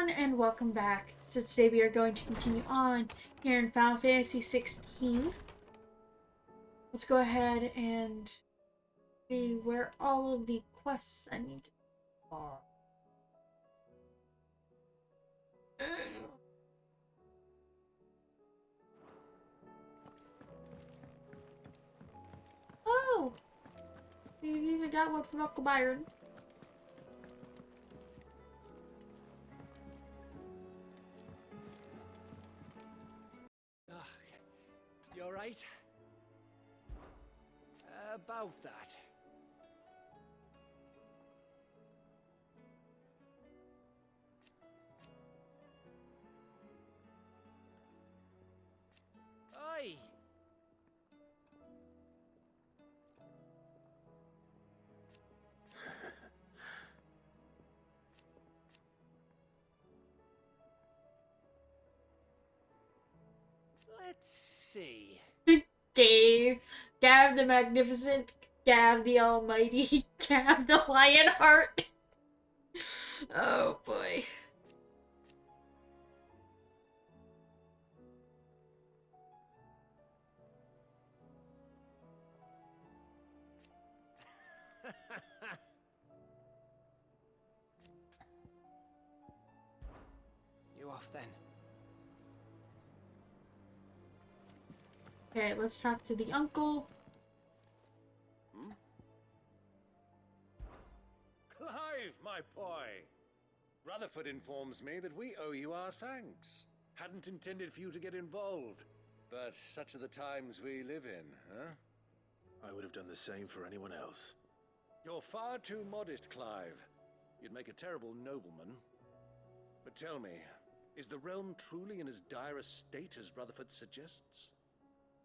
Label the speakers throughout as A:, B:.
A: everyone, and welcome back. So today we are going to continue on here in Final Fantasy XVI. Let's go ahead and see where all of the quests I need are. Oh! We've even got one from Uncle Byron.
B: You alright? About that. Oi! Let's see.
A: Gav the Magnificent, Gav the Almighty, Gav the Lionheart. Oh boy.
B: You off then?
A: Okay, let's talk to the uncle.
C: Clive, my boy! Rutherford informs me that we owe you our thanks. Hadn't intended for you to get involved, but such are the times we live in, huh?
D: I would have done the same for anyone else.
C: You're far too modest, Clive. You'd make a terrible nobleman. But tell me, is the realm truly in as dire a state as Rutherford suggests?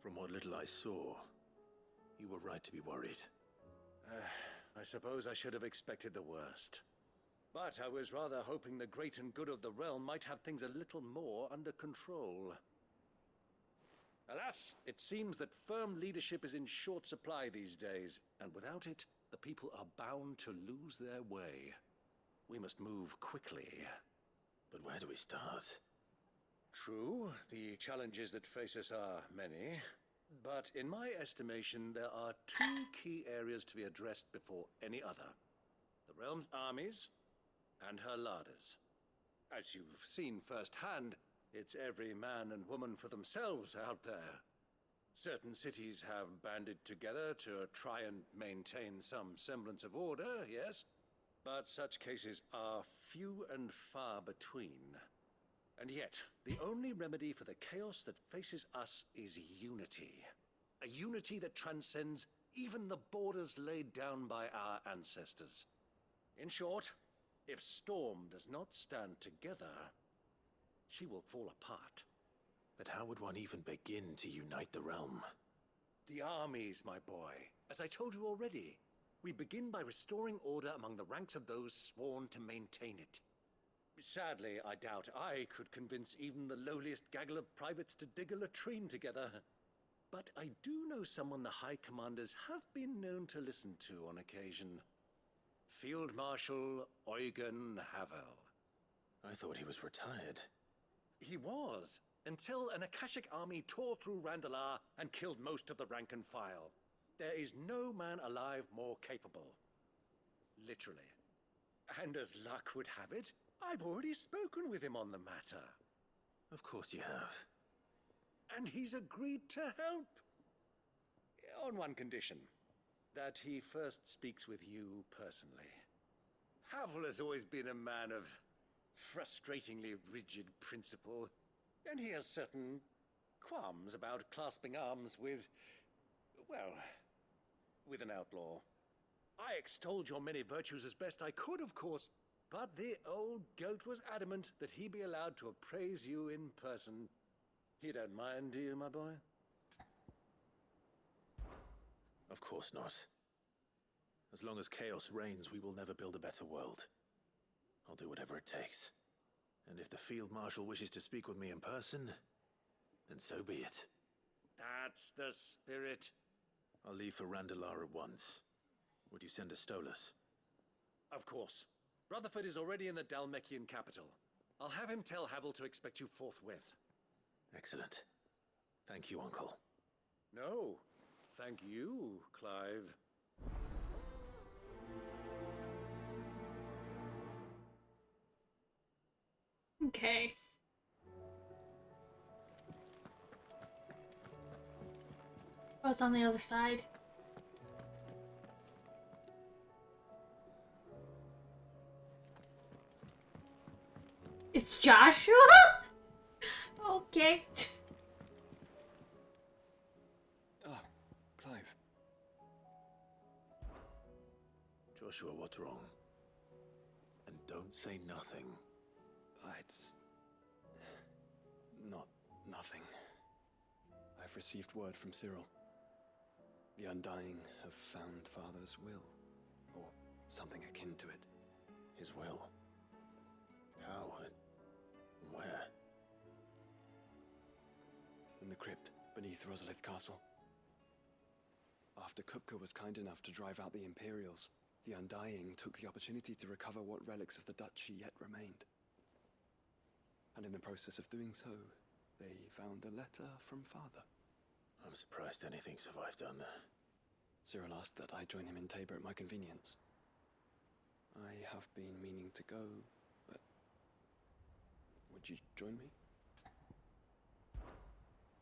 D: From what little I saw, you were right to be worried.
C: I suppose I should have expected the worst. But I was rather hoping the great and good of the realm might have things a little more under control. Alas, it seems that firm leadership is in short supply these days, and without it, the people are bound to lose their way. We must move quickly.
D: But where do we start?
C: True, the challenges that face us are many, but in my estimation, there are two key areas to be addressed before any other. The realm's armies and her larders. As you've seen firsthand, it's every man and woman for themselves out there. Certain cities have banded together to try and maintain some semblance of order, yes, but such cases are few and far between. And yet, the only remedy for the chaos that faces us is unity. A unity that transcends even the borders laid down by our ancestors. In short, if Storm does not stand together, she will fall apart.
D: But how would one even begin to unite the realm?
C: The armies, my boy. As I told you already, we begin by restoring order among the ranks of those sworn to maintain it. Sadly, I doubt I could convince even the lowliest gaggle of privates to dig a latrine together. But I do know someone the High Commanders have been known to listen to on occasion. Field Marshal Eugen Havel.
D: I thought he was retired.
C: He was, until an Akashic army tore through Randalar and killed most of the rank and file. There is no man alive more capable. Literally. And as luck would have it, I've already spoken with him on the matter.
D: Of course you have.
C: And he's agreed to help. On one condition. That he first speaks with you personally. Havel has always been a man of frustratingly rigid principle, and he has certain qualms about clasping arms with, well, with an outlaw. I extolled your many virtues as best I could, of course, but the old goat was adamant that he be allowed to appraise you in person. You don't mind, do you, my boy?
D: Of course not. As long as chaos reigns, we will never build a better world. I'll do whatever it takes. And if the Field Marshal wishes to speak with me in person, then so be it.
C: That's the spirit.
D: I'll leave for Randalar at once. Would you send a Stolas?
C: Of course. Rutherford is already in the Dalmekian capital. I'll have him tell Havel to expect you forthwith.
D: Excellent. Thank you, Uncle.
C: No, thank you, Clive.
A: Okay. Oh, it's on the other side. It's Joshua? Okay.
E: Ah, Clive.
D: Joshua, what's wrong? And don't say nothing.
E: It's... not nothing. I've received word from Cyril. The Undying have found Father's will, or something akin to it.
D: His will? How? Where?
E: In the crypt beneath Rosalith Castle. After Kupka was kind enough to drive out the Imperials, the Undying took the opportunity to recover what relics of the Duchy yet remained. And in the process of doing so, they found a letter from Father.
D: I'm surprised anything survived down there.
E: Cyril asked that I join him in Tabor at my convenience. I have been meaning to go, but... would you join me?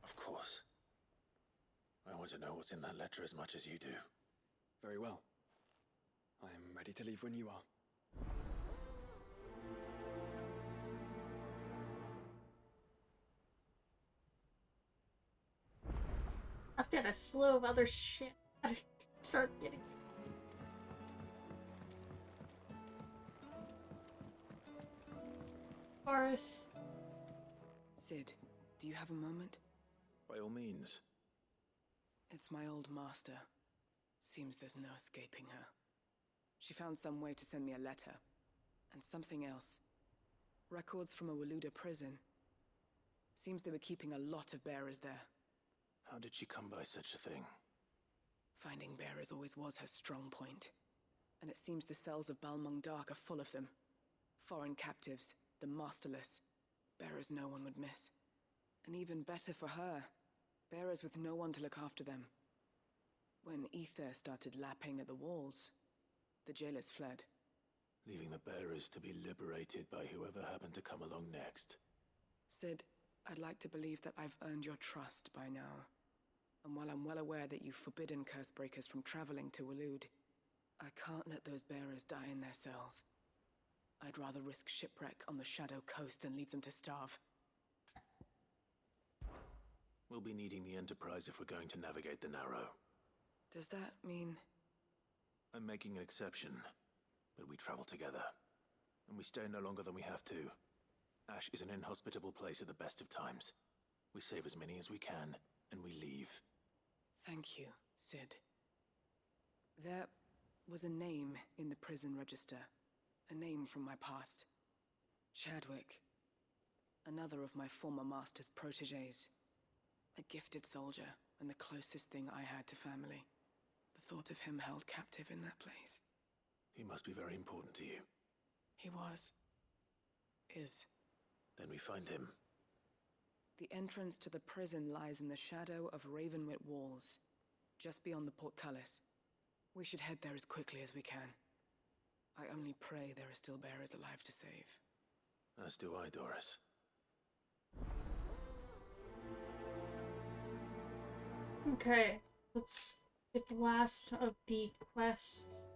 D: Of course. I want to know what's in that letter as much as you do.
E: Very well. I am ready to leave when you are.
A: I've got a slew of other shit I start getting. Boris.
F: Sid, do you have a moment?
D: By all means.
F: It's my old master. Seems there's no escaping her. She found some way to send me a letter. And something else. Records from a Waluda prison. Seems they were keeping a lot of bearers there.
D: How did she come by such a thing?
F: Finding bearers always was her strong point. And it seems the cells of Balmung Dark are full of them. Foreign captives, the masterless. Bearers no one would miss. And even better for her, bearers with no one to look after them. When ether started lapping at the walls, the jailers fled.
D: Leaving the bearers to be liberated by whoever happened to come along next.
F: Sid, I'd like to believe that I've earned your trust by now. And while I'm well aware that you've forbidden Cursebreakers from traveling to Waloed, I can't let those bearers die in their cells. I'd rather risk shipwreck on the Shadow Coast than leave them to starve.
D: We'll be needing the Enterprise if we're going to navigate the Narrow.
F: Does that mean...
D: I'm making an exception, but we travel together. And we stay no longer than we have to. Ash is an inhospitable place at the best of times. We save as many as we can, and we leave.
F: Thank you, Sid. There was a name in the prison register. A name from my past. Chadwick. Another of my former master's protégés. A gifted soldier, and the closest thing I had to family. The thought of him held captive in that place.
D: He must be very important to you.
F: He was. Is.
D: Then we find him.
F: The entrance to the prison lies in the shadow of Ravenwit Walls, just beyond the portcullis. We should head there as quickly as we can. I only pray there are still bearers alive to save.
D: As do I, Doris.
A: Okay, let's get the last of the quests.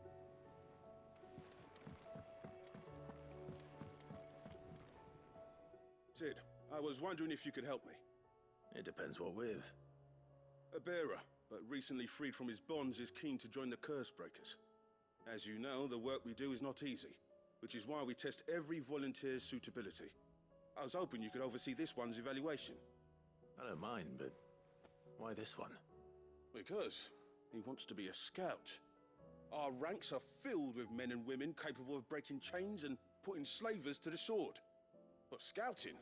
G: Sid, I was wondering if you could help me.
D: It depends what with.
G: A bearer, but recently freed from his bonds, is keen to join the Cursebreakers. As you know, the work we do is not easy, which is why we test every volunteer's suitability. I was hoping you could oversee this one's evaluation.
D: I don't mind, but why this one?
G: Because he wants to be a scout. Our ranks are filled with men and women capable of breaking chains and putting slavers to the sword. But scouting,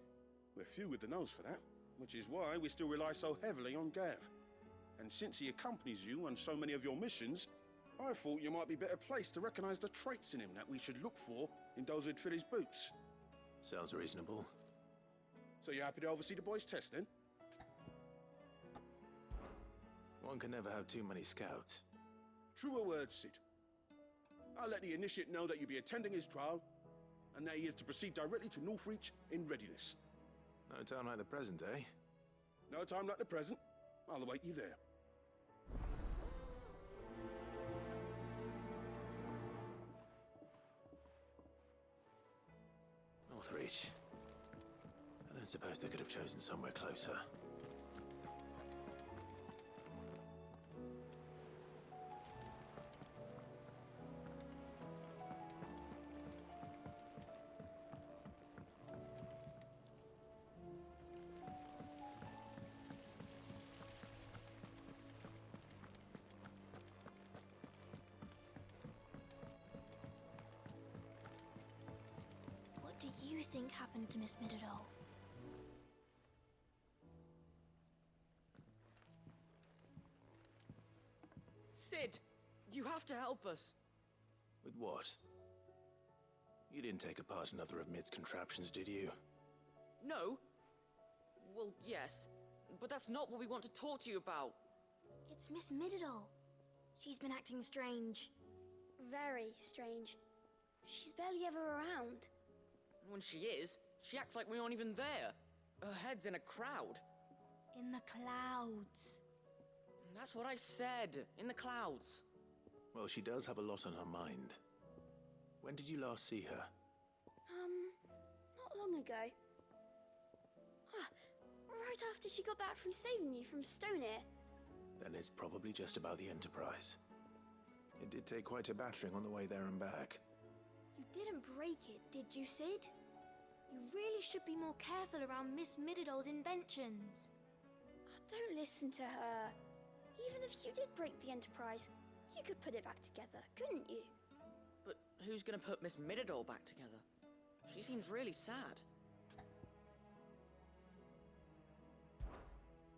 G: we're few with the nose for that, which is why we still rely so heavily on Gav. And since he accompanies you on so many of your missions, I thought you might be better placed to recognize the traits in him that we should look for in those who'd fill his boots.
D: Sounds reasonable.
G: So you're happy to oversee the boys' test, then?
D: One can never have too many scouts.
G: Truer words, Sid. I'll let the initiate know that you'll be attending his trial, and that he is to proceed directly to Northreach in readiness.
D: No time like the present, eh?
G: No time like the present. I'll await you there.
D: Northreach. I don't suppose they could have chosen somewhere closer.
H: What do you think happened to Miss Midadol?
I: Sid, you have to help us.
D: With what? You didn't take apart another of Mid's contraptions, did you?
I: No? Well, yes, but that's not what we want to talk to you about.
H: It's Miss Midadol. She's been acting strange.
J: Very strange. She's barely ever around.
I: When she is, she acts like we aren't even there. Her head's in a crowd.
H: In the clouds.
I: That's what I said, in the clouds.
D: Well, she does have a lot on her mind. When did you last see her?
J: Not long ago. Right after she got back from saving you from Stonear.
D: Then it's probably just about the Enterprise. It did take quite a battering on the way there and back.
H: You didn't break it, did you, Sid? You really should be more careful around Miss Midadol's inventions.
J: Don't listen to her. Even if you did break the Enterprise, you could put it back together, couldn't you?
I: But who's gonna put Miss Midadol back together? She seems really sad.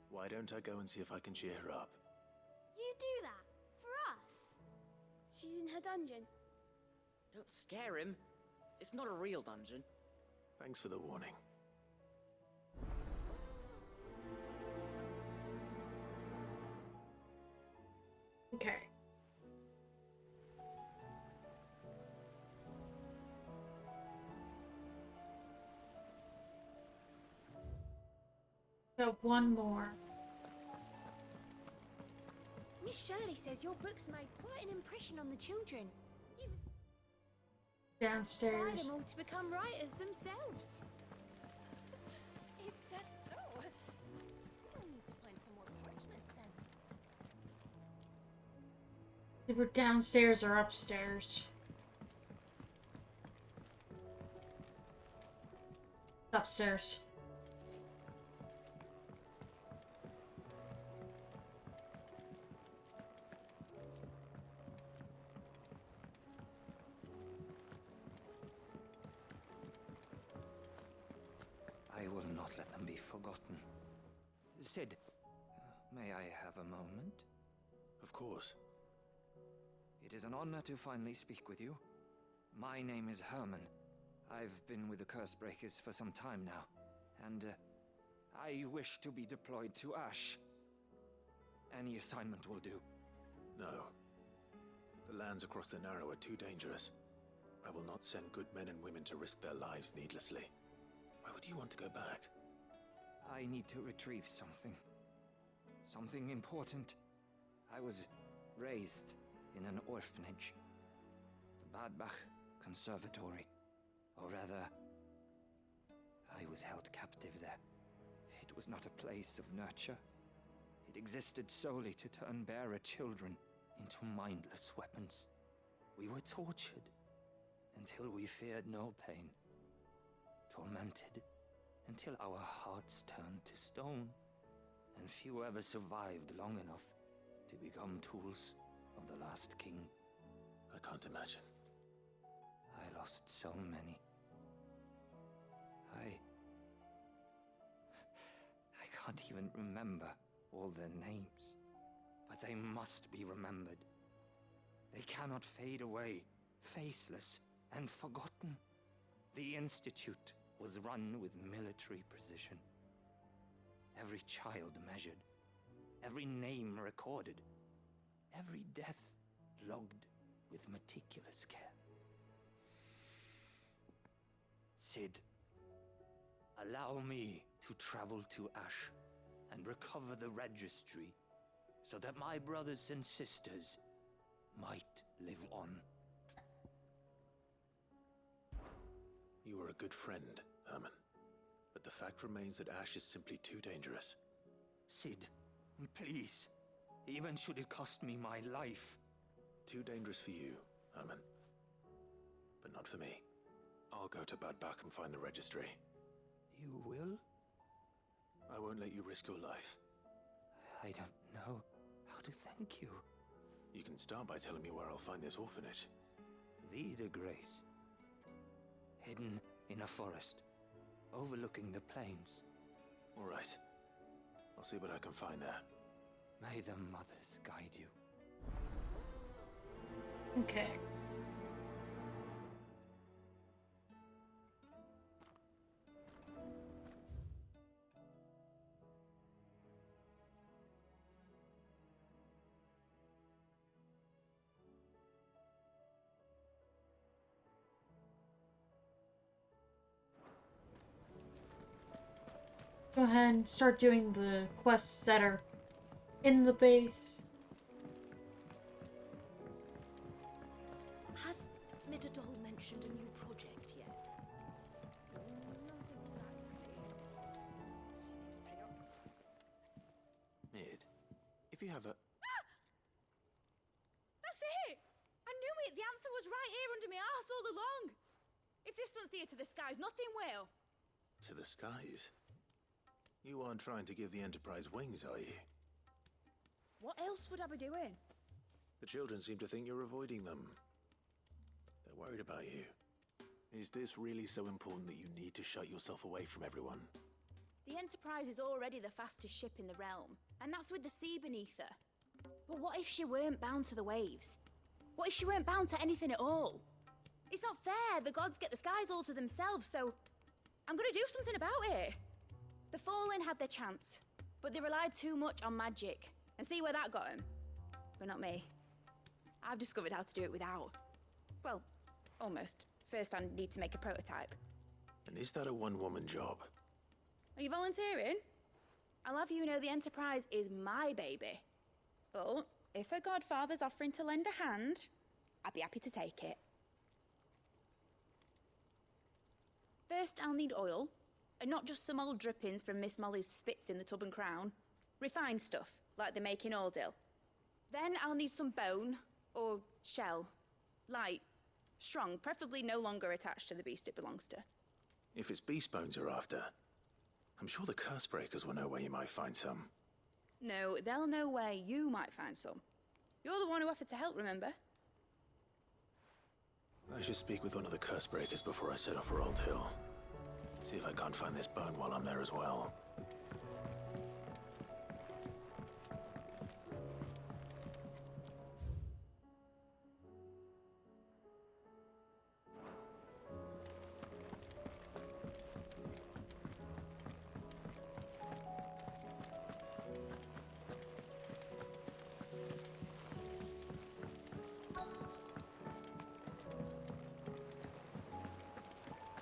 D: Why don't I go and see if I can cheer her up?
H: You do that? For us?
J: She's in her dungeon.
I: Don't scare him. It's not a real dungeon.
D: Thanks for the warning.
A: Okay. So one more.
H: Miss Shirley says your books made quite an impression on the children. You
A: Downstairs.
H: inspired them all to become writers themselves. Is that so? We'll need to find some more parchments then.
A: They were downstairs or upstairs. Upstairs.
K: I will not let them be forgotten. Sid, may I have a moment?
D: Of course.
K: It is an honor to finally speak with you. My name is Herman. I've been with the Cursebreakers for some time now, and I wish to be deployed to Ash. Any assignment will do.
D: No. The lands across the Narrow are too dangerous. I will not send good men and women to risk their lives needlessly. Why would you want to go back?
K: I need to retrieve something. Something important. I was raised in an orphanage. The Badbach Conservatory. Or rather, I was held captive there. It was not a place of nurture. It existed solely to turn bearer children into mindless weapons. We were tortured until we feared no pain. Tormented until our hearts turned to stone, and few ever survived long enough to become tools of the last king.
D: I can't imagine.
K: I lost so many. I can't even remember all their names, but they must be remembered. They cannot fade away, faceless and forgotten. The Institute was run with military precision. Every child measured, every name recorded, every death logged with meticulous care. Cid, allow me to travel to Ash and recover the registry so that my brothers and sisters might live on.
D: You are a good friend, Herman. But the fact remains that Ash is simply too dangerous.
K: Cid, please. Even should it cost me my life.
D: Too dangerous for you, Herman. But not for me. I'll go to Bad Bach and find the registry.
K: You will?
D: I won't let you risk your life.
K: I don't know how to thank you.
D: You can start by telling me where I'll find this orphanage.
K: Vie de Grace. Hidden in a forest, overlooking the plains.
D: All right. I'll see what I can find there.
K: May the mothers guide you.
A: Okay. Go ahead and start doing the quests that are in the base.
H: Has Midadol mentioned a new project yet?
J: Not exactly. She seems pretty
D: Mid, if you have a...
H: That's it! I knew it! The answer was right here under my arse all along! If this doesn't steer to the skies, nothing will!
D: To the skies? You aren't trying to give the Enterprise wings, are you?
H: What else would I be doing?
D: The children seem to think you're avoiding them. They're worried about you. Is this really so important that you need to shut yourself away from everyone?
H: The Enterprise is already the fastest ship in the realm, and that's with the sea beneath her. But what if she weren't bound to the waves? What if she weren't bound to anything at all? It's not fair. The gods get the skies all to themselves, so I'm gonna do something about it. The Fallen had their chance, but they relied too much on magic. And see where that got them? But not me. I've discovered how to do it without. Well, almost. First I need to make a prototype.
D: And is that a one-woman job?
H: Are you volunteering? I'll have you know the Enterprise is my baby. But if a godfather's offering to lend a hand, I'd be happy to take it. First I'll need oil. And not just some old drippings from Miss Molly's spits in the tub and crown. Refined stuff, like they make in Ordil. Then I'll need some bone, or shell. Light, strong, preferably no longer attached to the beast it belongs to.
D: If it's beast bones you're after, I'm sure the curse breakers will know where you might find some.
H: No, they'll know where you might find some. You're the one who offered to help, remember?
D: I should speak with one of the curse breakers before I set off for Old Hill. See if I can't find this bone while I'm there as well.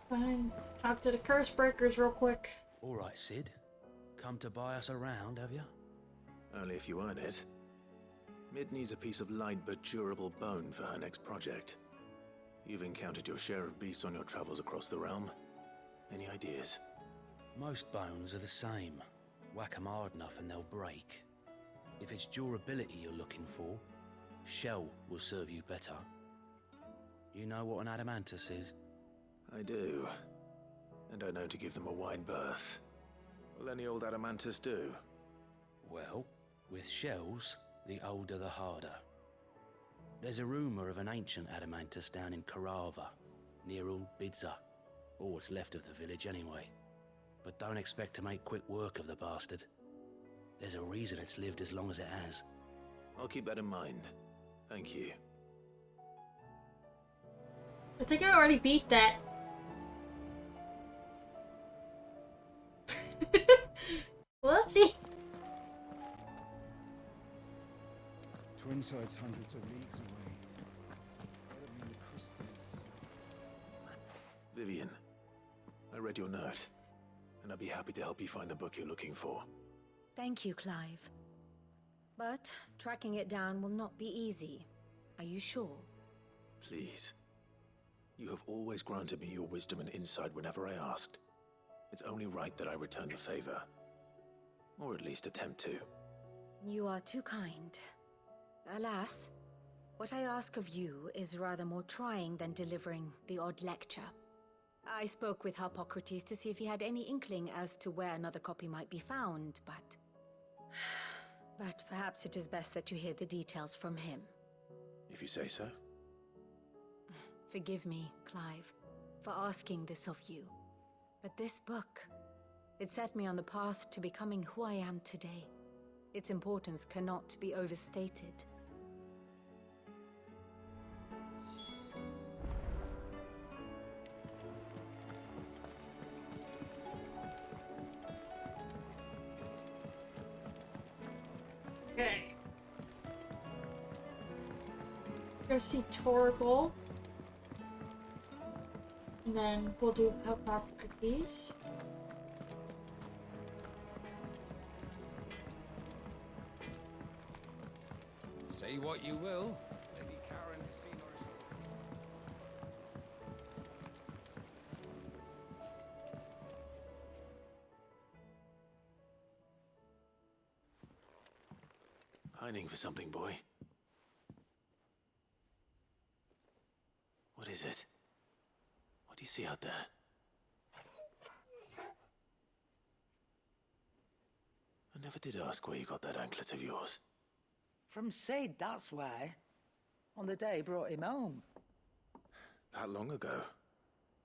A: Fine. Talk to the curse breakers real quick.
B: All right, Cid. Come to buy us around, have you?
D: Only if you earn it. Mid needs a piece of light but durable bone for her next project. You've encountered your share of beasts on your travels across the realm. Any ideas?
B: Most bones are the same. Whack 'em hard enough and they'll break. If it's durability you're looking for, shell will serve you better. You know what an adamantus is?
D: I do. And I know to give them a wide berth. Will any old adamantus do?
B: Well, with shells, the older the harder. There's a rumour of an ancient adamantus down in Karava, near Ul Bidza, or what's left of the village anyway. But don't expect to make quick work of the bastard. There's a reason it's lived as long as it has.
D: I'll keep that in mind. Thank you.
A: I think I already beat that. Whoopsie.
L: Twinside's hundreds of leagues away. Dalimil the crystals.
D: Vivian, I read your note, and I'd be happy to help you find the book you're looking for.
M: Thank you, Clive. But tracking it down will not be easy. Are you sure?
D: Please. You have always granted me your wisdom and insight whenever I asked. It's only right that I return the favor. Or at least attempt to.
M: You are too kind. Alas, what I ask of you is rather more trying than delivering the odd lecture. I spoke with Harpocrates to see if he had any inkling as to where another copy might be found, but... But perhaps it is best that you hear the details from him.
D: If you say so.
M: Forgive me, Clive, for asking this of you. But this book, it set me on the path to becoming who I am today. Its importance cannot be overstated.
A: Okay. Go see Torgal. And then we'll do Hippocrates.
L: Say what you will, Lady Karen has seen our...
D: Pining for something, boy. What is it? What do you see out there? I never did ask where you got that anklet of yours.
N: From Sid, that's why. On the day he brought him home.
D: That long ago?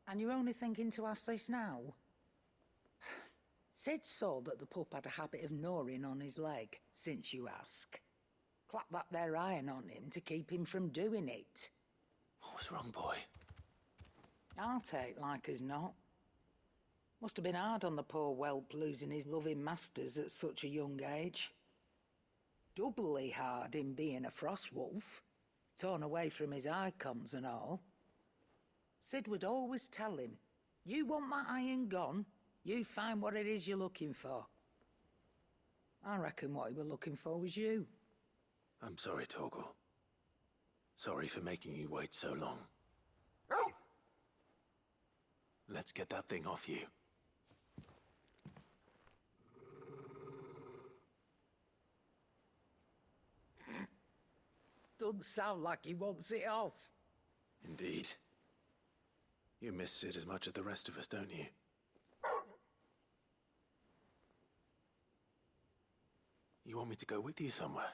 N: And you're only thinking to ask this now? Sid saw that the pup had a habit of gnawing on his leg, since you ask. Clap that there iron on him to keep him from doing it.
D: What was wrong, boy?
N: I'll take like as not. Must have been hard on the poor whelp losing his loving masters at such a young age. Doubly hard in being a frost wolf, torn away from his icons and all. Sid would always tell him, you want that iron gone, you find what it is you're looking for. I reckon what he was looking for was you.
D: I'm sorry, Torgal. Sorry for making you wait so long. Let's get that thing off you.
N: Doesn't sound like he wants it off.
D: Indeed. You miss Sid as much as the rest of us, don't you? You want me to go with you somewhere?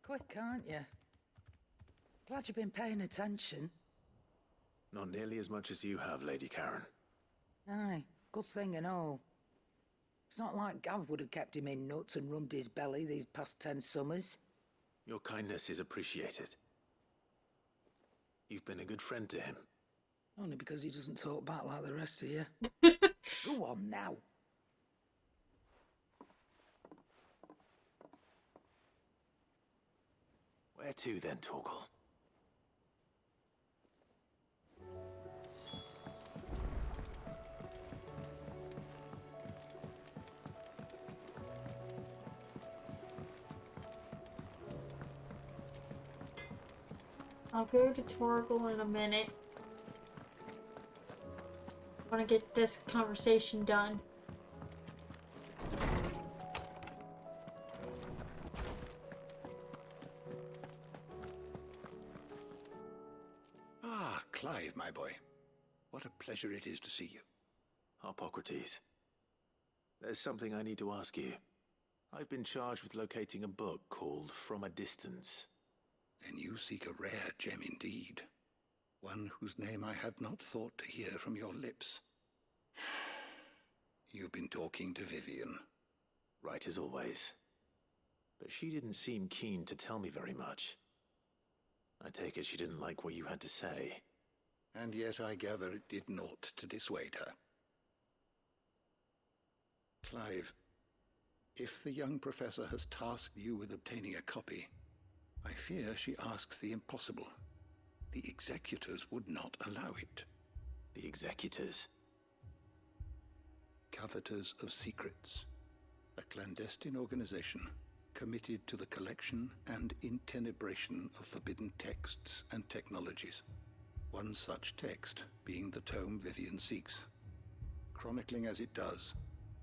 N: Quick, aren't you? Glad you've been paying attention.
D: Not nearly as much as you have, Lady Karen.
N: Aye, good thing and all. It's not like Gav would have kept him in nuts and rubbed his belly these past 10 summers.
D: Your kindness is appreciated. You've been a good friend to him.
N: Only because he doesn't talk back like the rest of you. Go on now.
D: Where to then, Torgal?
A: I'll go to Torgal in a minute. I want to get this conversation done.
C: Ah, Clive, my boy. What a pleasure it is to see you.
D: Harpocrates. There's something I need to ask you. I've been charged with locating a book called From a Distance.
C: Then you seek a rare gem indeed. One whose name I had not thought to hear from your lips. You've been talking to Vivian.
D: Right as always. But she didn't seem keen to tell me very much. I take it she didn't like what you had to say.
O: And yet I gather it did naught to dissuade her. Clive, if the young professor has tasked you with obtaining a copy, I fear she asks the impossible. The executors would not allow it.
D: The executors?
O: Coveters of Secrets. A clandestine organization committed to the collection and intenebration of forbidden texts and technologies. One such text being the tome Vivian seeks, chronicling as it does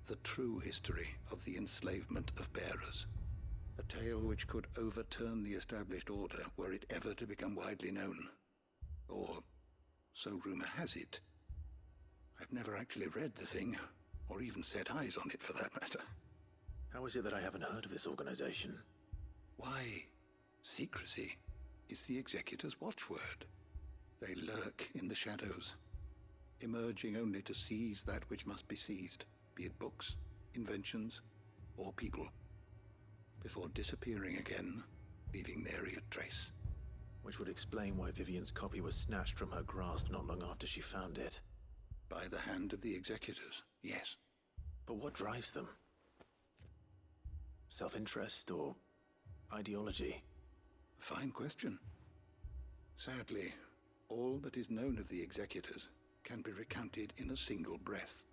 O: the true history of the enslavement of bearers. A tale which could overturn the established order were it ever to become widely known. Or, so rumor has it. I've never actually read the thing, or even set eyes on it for that matter.
D: How is it that I haven't heard of this organization?
O: Why, secrecy is the executor's watchword. They lurk in the shadows, emerging only to seize that which must be seized, be it books, inventions, or people, before disappearing again, leaving nary a trace.
D: Which would explain why Vivian's copy was snatched from her grasp not long after she found it.
O: By the hand of the executors, yes.
D: But what drives them? Self-interest or ideology?
O: Fine question. Sadly, all that is known of the executors can be recounted in a single breath.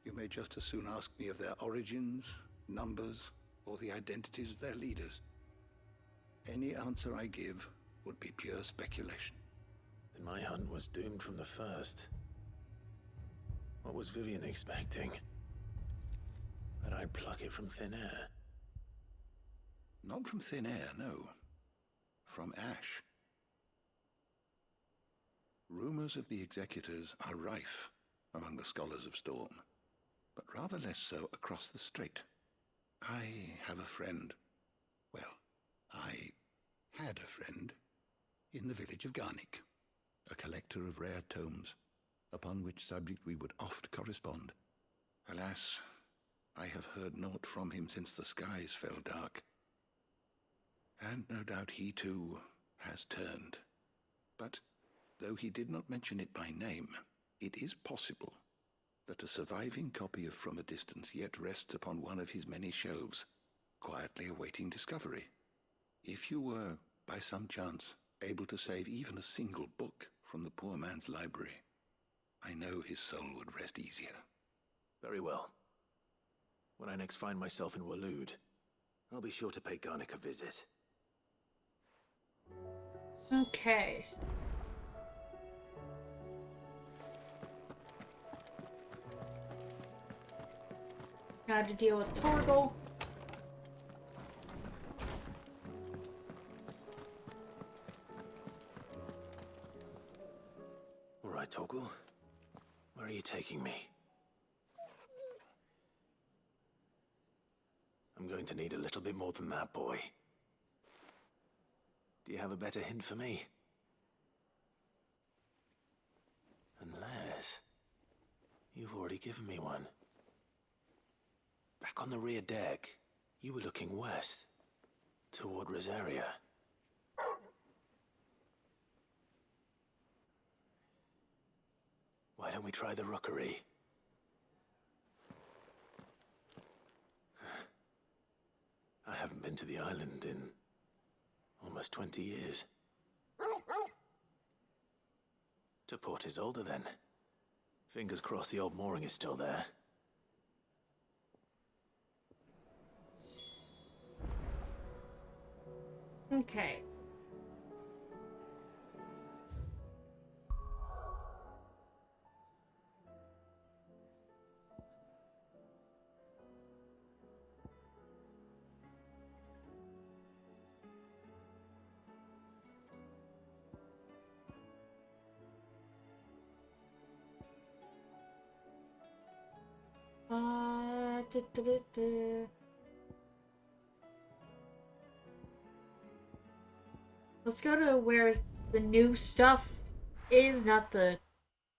O: You may just as soon ask me of their origins, numbers, or the identities of their leaders. Any answer I give would be pure speculation.
D: Then my hunt was doomed from the first. What was Vivian expecting? That I'd pluck it from thin air?
O: Not from thin air, no. From ash. Rumors of the executors are rife among the scholars of Storm, but rather less so across the strait. I have a friend. Well, I had a friend in the village of Garnick, a collector of rare tomes, upon which subject we would oft correspond. Alas, I have heard naught from him since the skies fell dark. And no doubt he too has turned. But though he did not mention it by name, it is possible that a surviving copy of From a Distance yet rests upon one of his many shelves, quietly awaiting discovery. If you were, by some chance, able to save even a single book from the poor man's library, I know his soul would rest easier.
D: Very well. When I next find myself in Waloed, I'll be sure to pay Garnick a visit.
A: Okay. Got to deal with Torgal.
D: All right, Torgal. Where are you taking me? I'm going to need a little bit more than that, boy. Do you have a better hint for me? Unless you've already given me one. Back on the rear deck, you were looking west, toward Rosaria. Why don't we try the rookery? I haven't been to the island in almost 20 years. To Port Isolde, then. Fingers crossed the old mooring is still there.
A: Okay. Da, da, da, da. Let's go to where the new stuff is, not the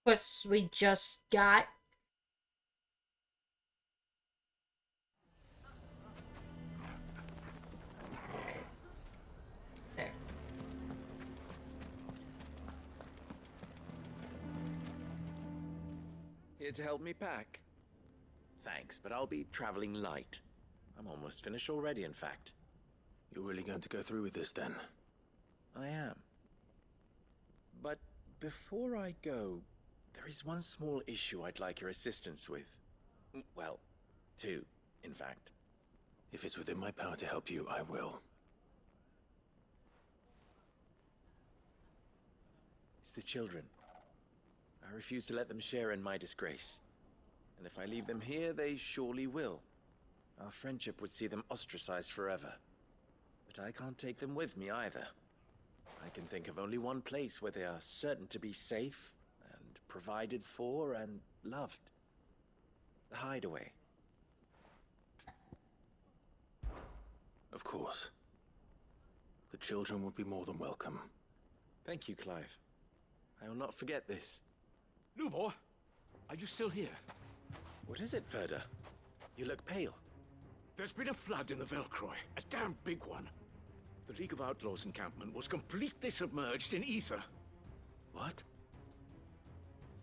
A: quests we just got. There.
P: here to help me pack? Thanks, but I'll be traveling light. I'm almost finished already, in fact.
D: You're really going to go through with this, then?
P: I am. But before I go, there is one small issue I'd like your assistance with. Well, two, in fact.
D: If it's within my power to help you, I will.
P: It's the children. I refuse to let them share in my disgrace. And if I leave them here, they surely will. Our friendship would see them ostracized forever. But I can't take them with me either. I can think of only one place where they are certain to be safe, and provided for, and loved. The Hideaway.
D: Of course. The children would be more than welcome.
P: Thank you, Clive. I will not forget this.
Q: Lubor, are you still here?
P: What is it, Ferda? You look pale.
Q: There's been a flood in the Velcroy, a damn big one. The League of Outlaws encampment was completely submerged in ether.
P: What?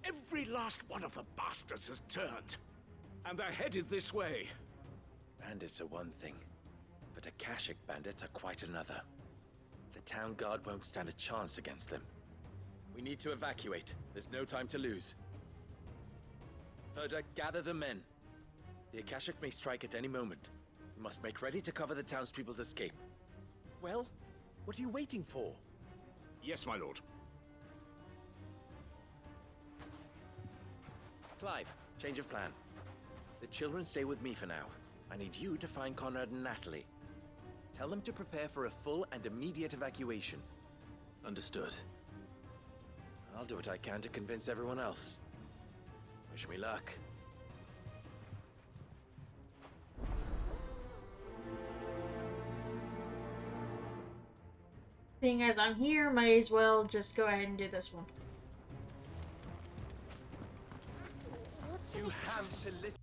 Q: Every last one of the bastards has turned, and they're headed this way.
P: Bandits are one thing, but Akashic bandits are quite another. The town guard won't stand a chance against them. We need to evacuate. There's no time to lose. Ferda, gather the men. The Akashic may strike at any moment. We must make ready to cover the townspeople's escape. Well, what are you waiting for?
Q: Yes, my lord.
P: Clive, change of plan. The children stay with me for now. I need you to find Conrad and Natalie. Tell them to prepare for a full and immediate evacuation.
D: Understood.
P: I'll do what I can to convince everyone else. Wish me luck.
A: Seeing as I'm here, might as well just go ahead and do this one.
P: You have to listen.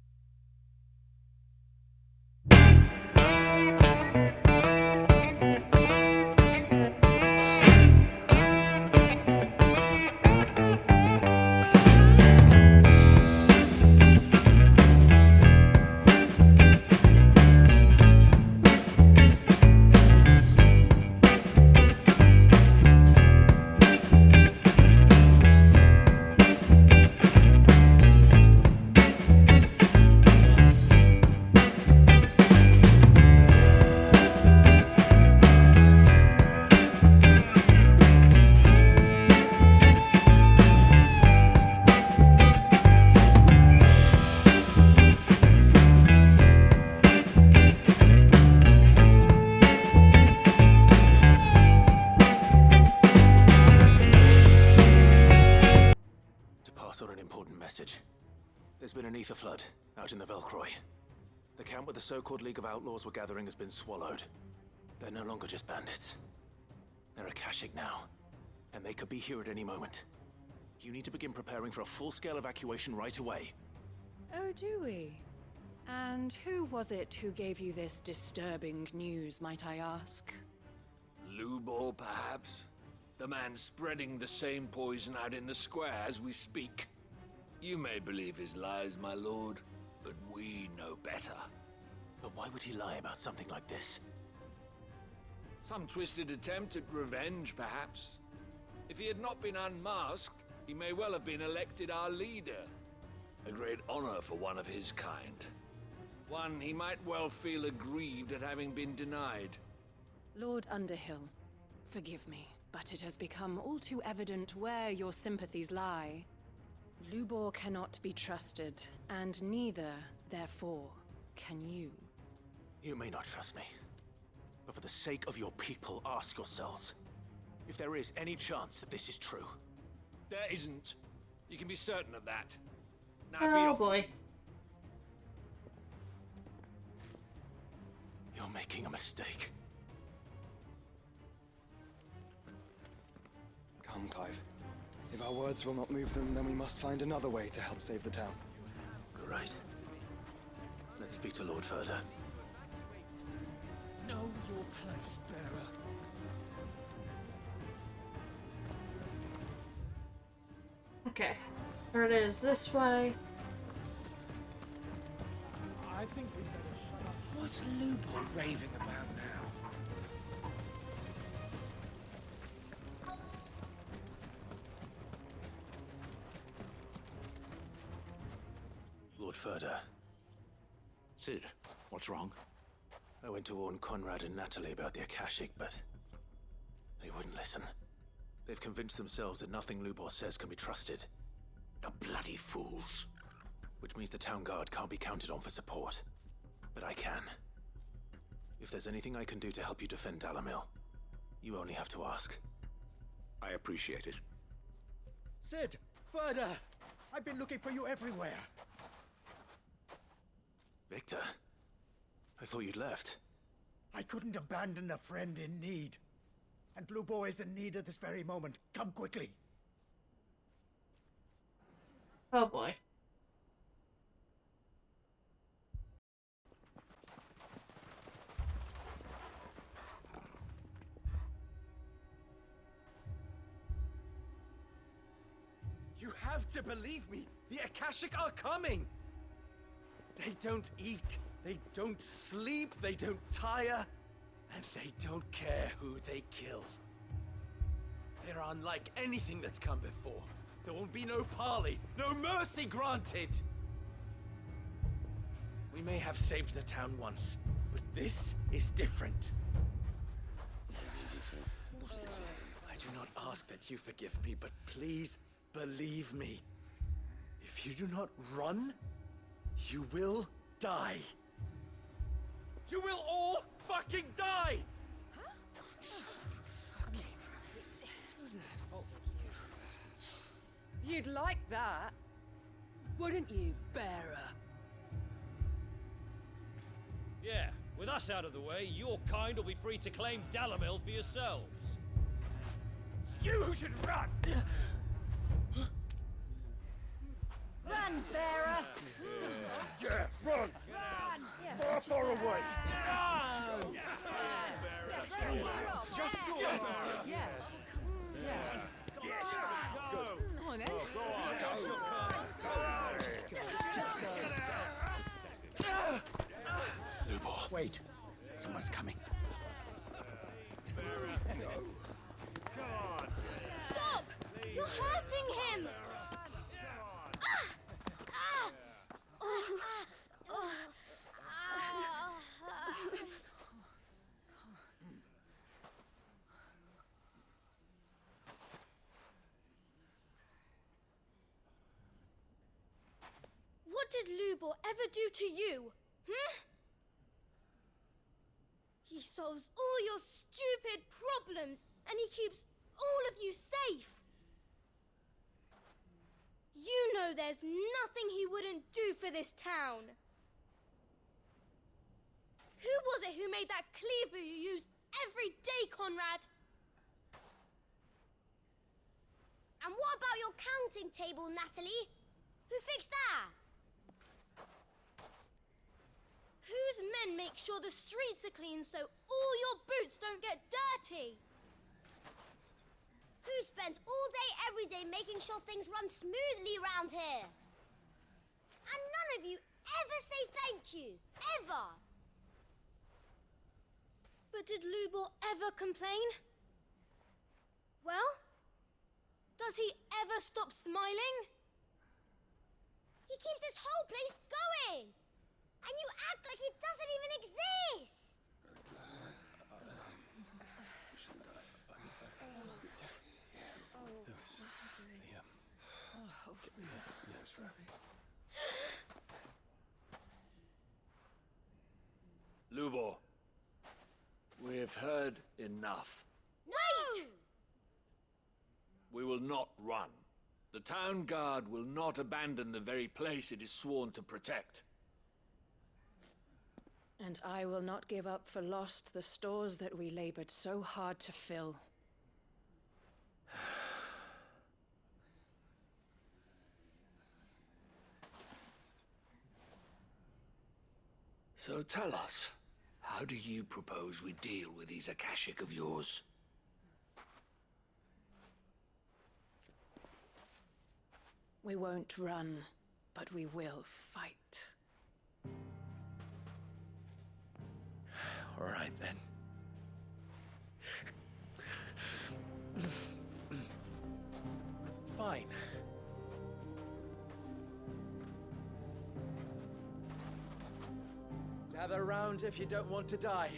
D: There's been an ether flood out in the Velcroy. The camp where the so-called League of Outlaws were gathering has been swallowed. They're no longer just bandits. They're Akashic now, and they could be here at any moment. You need to begin preparing for a full-scale evacuation right away.
F: Oh, do we? And who was it who gave you this disturbing news, might I ask?
R: Lubor, perhaps? The man spreading the same poison out in the square as we speak. You may believe his lies, my lord, but we know better.
D: But why would he lie about something like this?
R: Some twisted attempt at revenge, perhaps. If he had not been unmasked, he may well have been elected our leader. A great honor for one of his kind. One he might well feel aggrieved at having been denied.
F: Lord Underhill, forgive me, but it has become all too evident where your sympathies lie. Lubor cannot be trusted, and neither, therefore, can you.
D: You may not trust me, but for the sake of your people, ask yourselves if there is any chance that this is true.
R: There isn't. You can be certain of that. Now
A: oh boy.
D: You're making a mistake.
E: Come, Clive. If our words will not move them, then we must find another way to help save the town.
D: Right. Let's speak to Lord Ferda.
R: Know your place, bearer.
A: Okay. Ferda is this way.
P: What's Lubor raving about now?
D: Lord Furder.
Q: Sid, what's wrong?
D: I went to warn Conrad and Natalie about the Akashic, but they wouldn't listen. They've convinced themselves that nothing Lubor says can be trusted.
Q: The bloody fools.
D: Which means the town guard can't be counted on for support. But I can. If there's anything I can do to help you defend Dalimil, you only have to ask.
Q: I appreciate it.
S: Sid! Further! I've been looking for you everywhere.
D: Victor? I thought you'd left.
S: I couldn't abandon a friend in need. And Lubor is in need at this very moment. Come quickly.
A: Oh boy.
P: You have to believe me! The Akashic are coming! They don't eat, they don't sleep, they don't tire, and they don't care who they kill. They're unlike anything that's come before. There will be no parley, no mercy granted! We may have saved the town once, but this is different. I do not ask that you forgive me, but please believe me. If you do not run, you will die. You will all fucking die!
F: You'd like that, wouldn't you, bearer?
T: Yeah, with us out of the way, your kind will be free to claim Dalimil for yourselves.
S: You should run!
F: Run, bearer!
S: Yeah, run! Far, far away!
F: Just go! Yeah. Yeah.
S: Yes!
F: Go on, then.
S: Go on, go!
F: Just go. Just go.
S: Lubor. Wait. Someone's coming.
J: Stop! You're hurting him! What did Lubor ever do to you? He solves all your stupid problems and he keeps all of you safe. You know there's nothing he wouldn't do for this town. Who was it who made that cleaver you use every day, Conrad? And what about your counting table, Natalie? Who fixed that? Whose men make sure the streets are clean so all your boots don't get dirty? Who spends all day, every day making sure things run smoothly round here? And none of you ever say thank you. Ever. But did Lubor ever complain? Well, does he ever stop smiling? He keeps this whole place going. And you act like it doesn't even exist.
Q: Lubor, we've heard enough.
J: Wait!
Q: We will not run. The town guard will not abandon the very place it is sworn to protect.
F: And I will not give up for lost the stores that we labored so hard to fill.
Q: So tell us, how do you propose we deal with these Akashic of yours?
F: We won't run, but we will fight.
P: All right, then. Fine. Gather round if you don't want to die.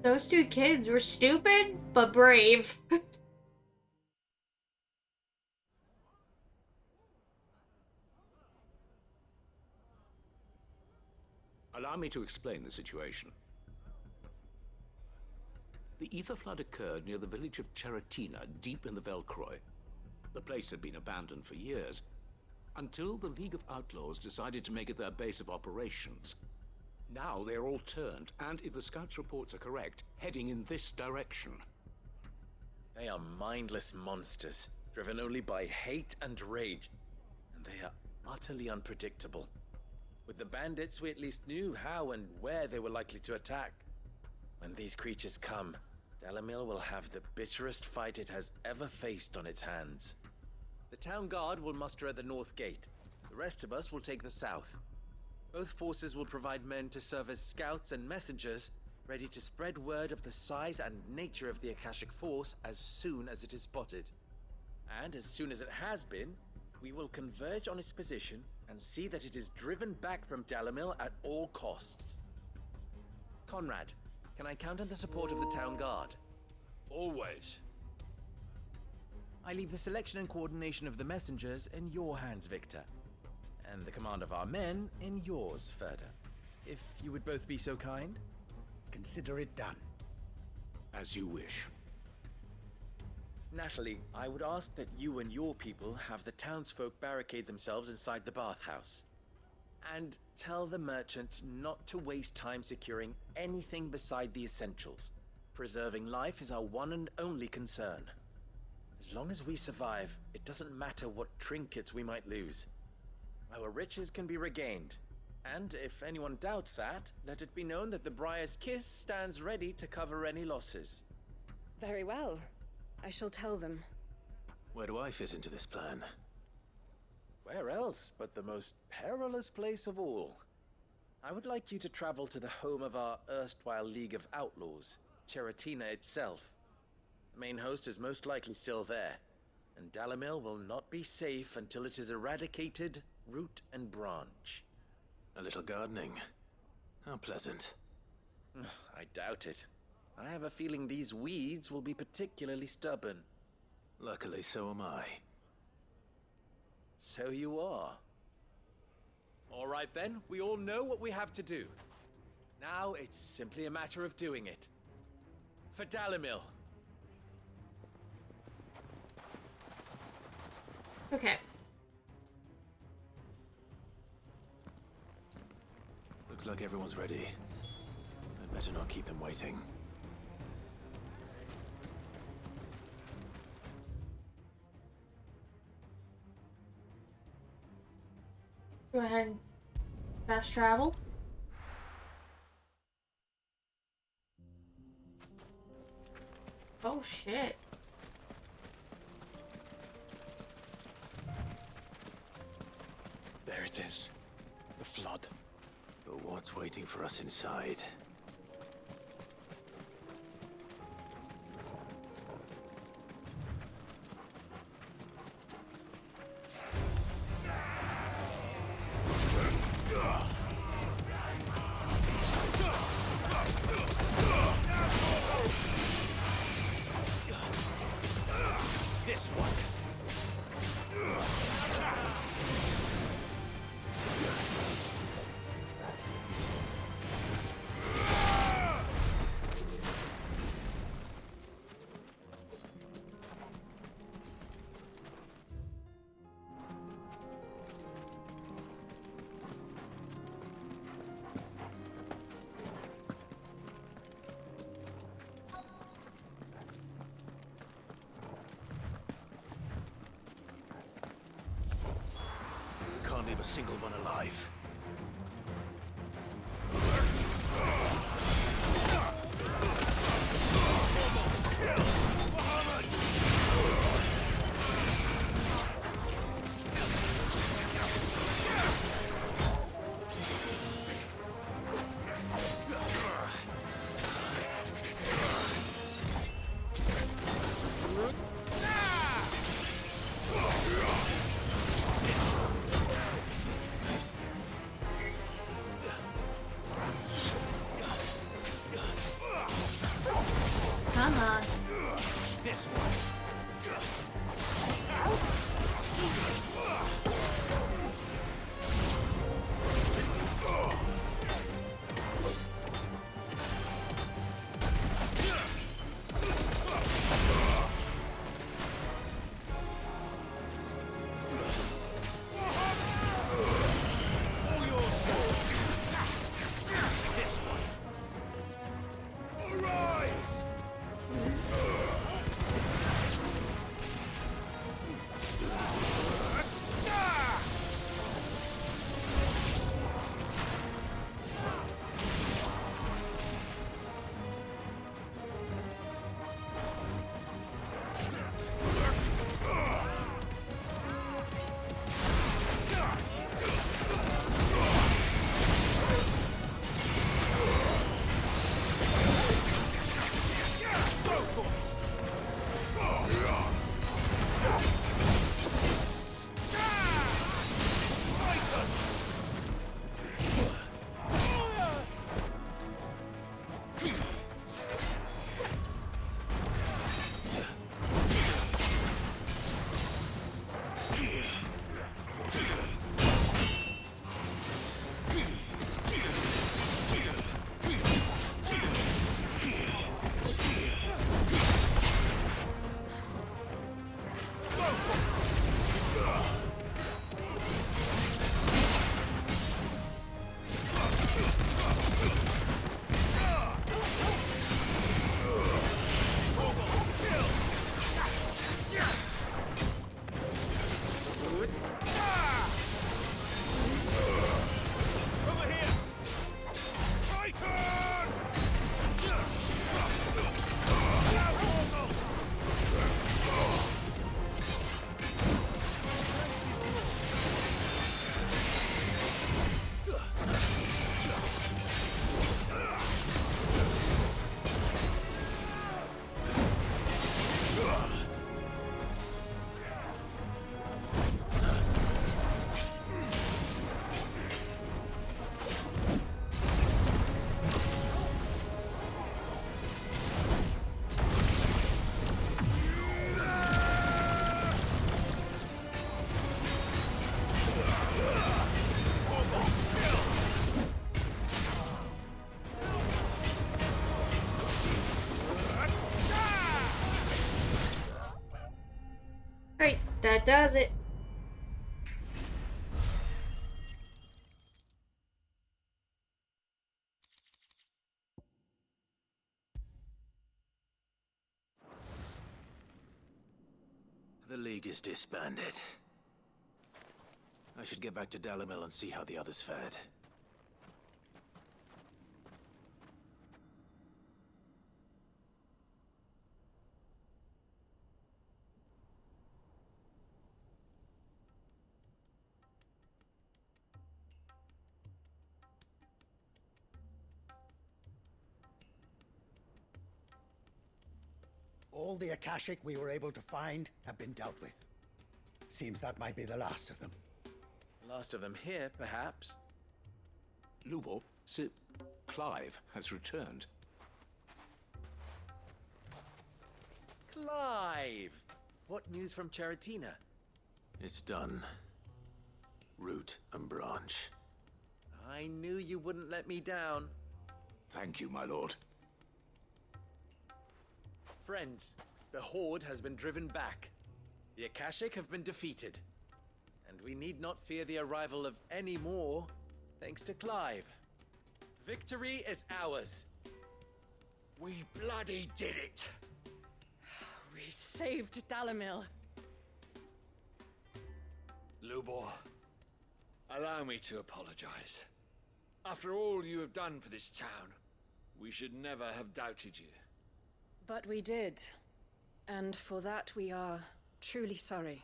A: Those two kids were stupid, but brave.
Q: Allow me to explain the situation. The ether flood occurred near the village of Cheratina, deep in the Velcroy. The place had been abandoned for years, until the League of Outlaws decided to make it their base of operations. Now they're all turned, and if the scouts' reports are correct, heading in this direction.
P: They are mindless monsters, driven only by hate and rage. And they are utterly unpredictable. With the bandits, we at least knew how and where they were likely to attack. When these creatures come, Dalimil will have the bitterest fight it has ever faced on its hands. The town guard will muster at the north gate. The rest of us will take the south. Both forces will provide men to serve as scouts and messengers, ready to spread word of the size and nature of the Akashic Force as soon as it is spotted. And as soon as it has been, we will converge on its position and see that it is driven back from Dalimil at all costs. Conrad, can I count on the support of the town guard?
Q: Always.
P: I leave the selection and coordination of the messengers in your hands, Victor. And the command of our men in yours, Ferda. If you would both be so kind.
S: Consider it done.
Q: As you wish.
P: Natalie, I would ask that you and your people have the townsfolk barricade themselves inside the bathhouse. And tell the merchant not to waste time securing anything beside the essentials. Preserving life is our one and only concern. As long as we survive, it doesn't matter what trinkets we might lose. Our riches can be regained. And if anyone doubts that, let it be known that the Briar's Kiss stands ready to cover any losses.
F: Very well. I shall tell them.
D: Where do I fit into this plan?
P: Where else but the most perilous place of all? I would like you to travel to the home of our erstwhile League of Outlaws, Cheratina itself. The main host is most likely still there, and Dalimil will not be safe until it is eradicated, root and branch.
D: A little gardening. How pleasant.
P: I doubt it. I have a feeling these weeds will be particularly stubborn.
D: Luckily, so am I.
P: So you are. All right then, we all know what we have to do. Now it's simply a matter of doing it. For Dalimil.
A: Okay.
D: Looks like everyone's ready. I'd better not keep them waiting.
A: Go ahead and fast travel. Oh shit.
D: There it is. The flood. But what's waiting for us inside?
P: This one.
D: Can't leave a single one alive.
A: That does it.
D: The League is disbanded. I should get back to Dalimil and see how the others fared.
S: All the Akashic we were able to find have been dealt with. Seems that might be the last of them.
P: Last of them here, perhaps.
Q: Lubor, Sir Clive has returned.
P: Clive! What news from Charatina?
D: It's done. Root and branch.
P: I knew you wouldn't let me down.
Q: Thank you, my lord.
P: Friends, the Horde has been driven back. The Akashic have been defeated. And we need not fear the arrival of any more, thanks to Clive. Victory is ours.
T: We bloody did it!
I: We saved Dalimil.
T: Lubor, allow me to apologize. After all you have done for this town, we should never have doubted you.
F: But we did. And for that we are truly sorry.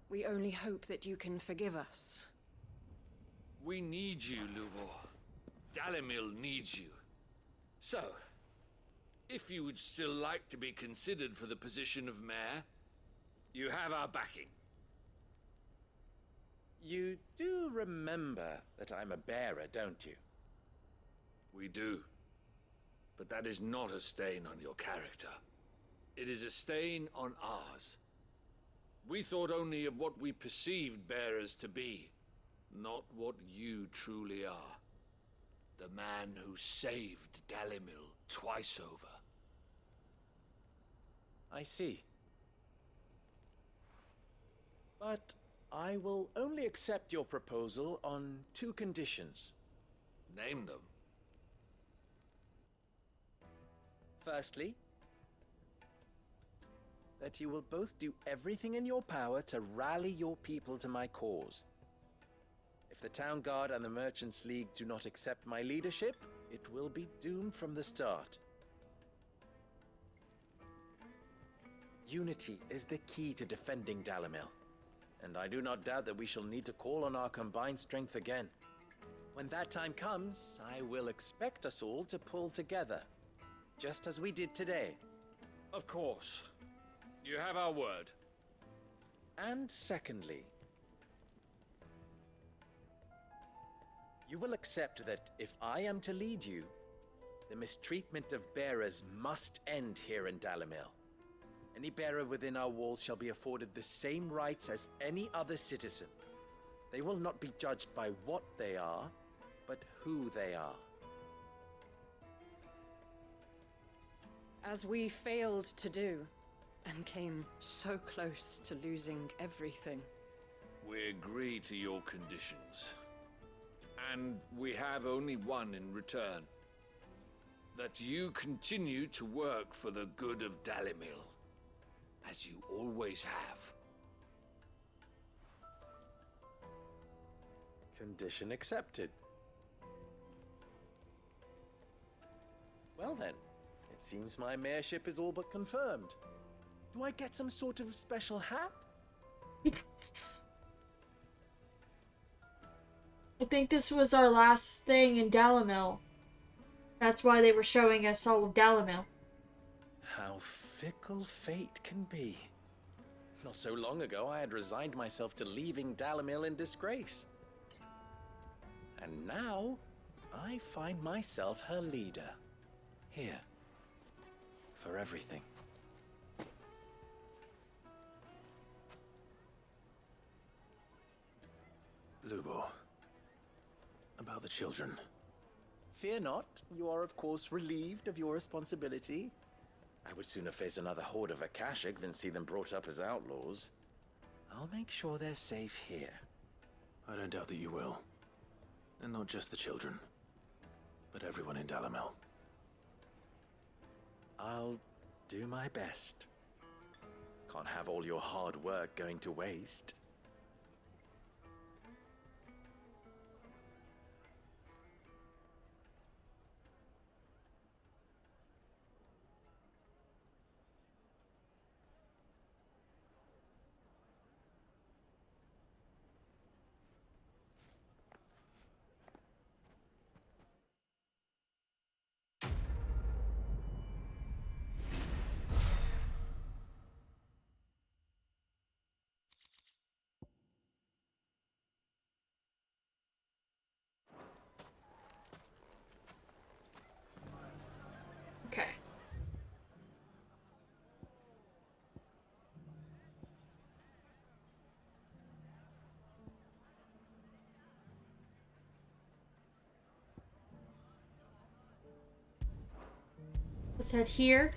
F: We only hope that you can forgive us.
T: We need you, Lubor. Dalimil needs you. So, if you would still like to be considered for the position of mayor, you have our backing.
P: You do remember that I'm a bearer, don't you?
T: We do. But that is not a stain on your character. It is a stain on ours. We thought only of what we perceived bearers to be, not what you truly are. The man who saved Dalimil twice over.
P: I see. But I will only accept your proposal on 2 conditions.
T: Name them.
P: Firstly, that you will both do everything in your power to rally your people to my cause. If the Town Guard and the Merchants League do not accept my leadership, it will be doomed from the start. Unity is the key to defending Dalimil, and I do not doubt that we shall need to call on our combined strength again. When that time comes, I will expect us all to pull together, just as we did today.
T: Of course. You have our word.
P: And secondly, you will accept that if I am to lead you, the mistreatment of bearers must end here in Dalimil. Any bearer within our walls shall be afforded the same rights as any other citizen. They will not be judged by what they are, but who they are.
F: As we failed to do, and came so close to losing everything.
T: We agree to your conditions. And we have only one in return. That you continue to work for the good of Dalimil, as you always have.
P: Condition accepted. Well then, it seems my mayorship is all but confirmed. Do I get some sort of special hat?
A: I think this was our last thing in Dalimil. That's why they were showing us all of Dalimil.
P: How fickle fate can be. Not so long ago, I had resigned myself to leaving Dalimil in disgrace. And now, I find myself her leader. Here. For everything.
D: Lubor. About the children.
P: Fear not, you are of course relieved of your responsibility. I would sooner face another horde of Akashic than see them brought up as outlaws. I'll make sure they're safe here.
D: I don't doubt that you will. And not just the children, but everyone in Dalimil.
P: I'll do my best. Can't have all your hard work going to waste.
A: Okay. Let's head here.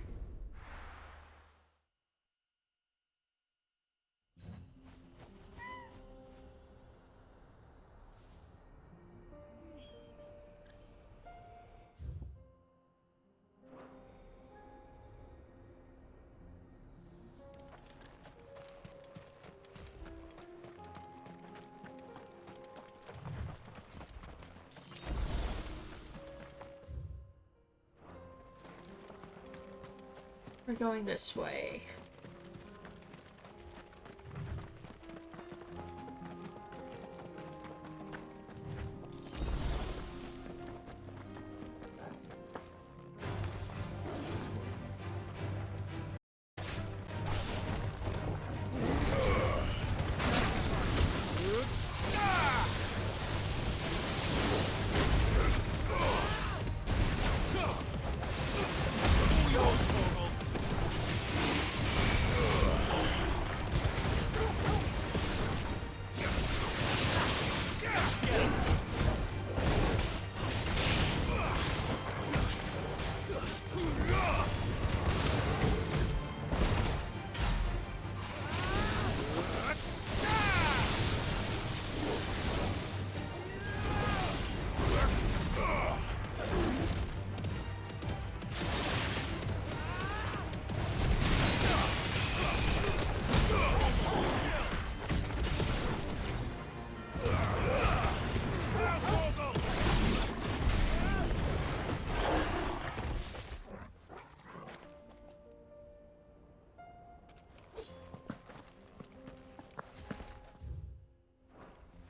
A: We're going this way.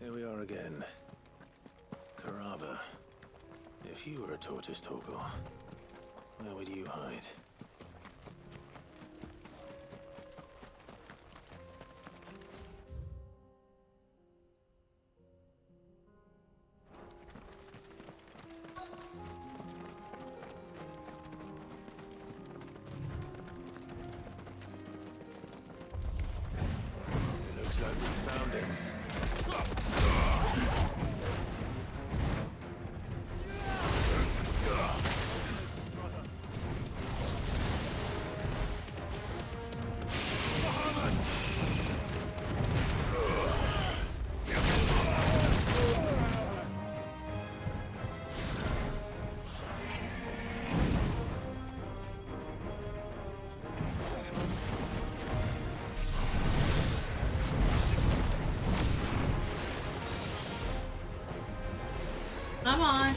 D: Here we are again. Karava. If you were a tortoise, Torgal, where would you hide? It looks like we found him.
A: Come on.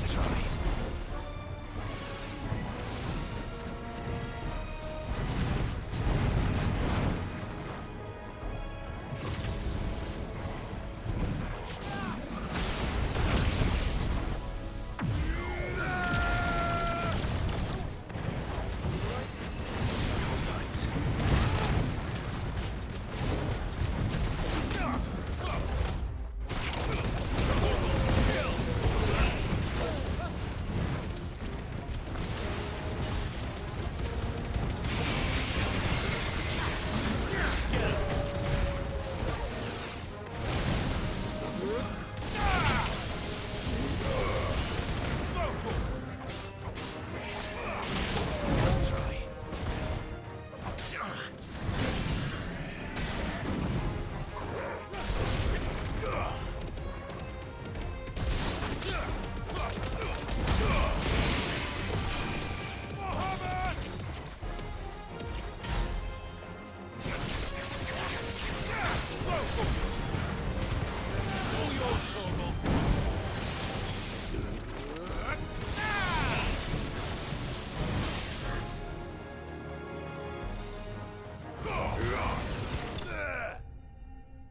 D: Nice try.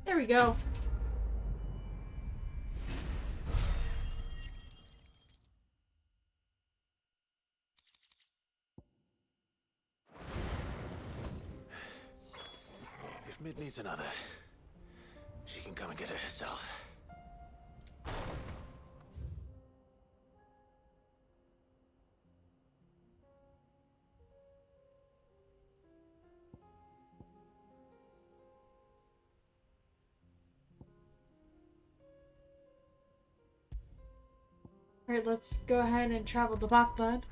A: There we go.
D: If Mid needs another, she can come and get it herself.
A: Alright, let's go ahead and travel to Bakbud.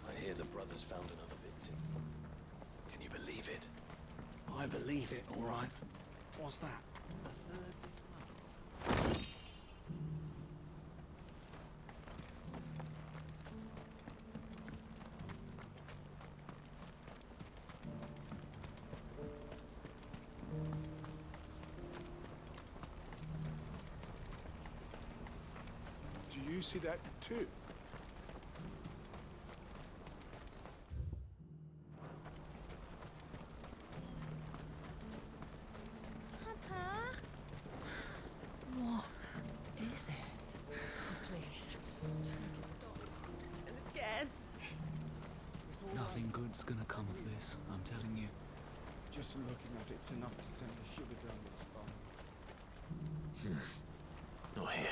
B: I hear the brothers found another victim. Can you believe it?
L: I believe it, all right. What's that?
B: A third this month.
G: Do you see that too?
J: Papa?
N: What is it? Please.
I: I'm scared.
L: Nothing good's gonna come of this, I'm telling you. Just looking at it's enough to send a shiver down the spine.
D: Not here.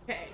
A: Okay.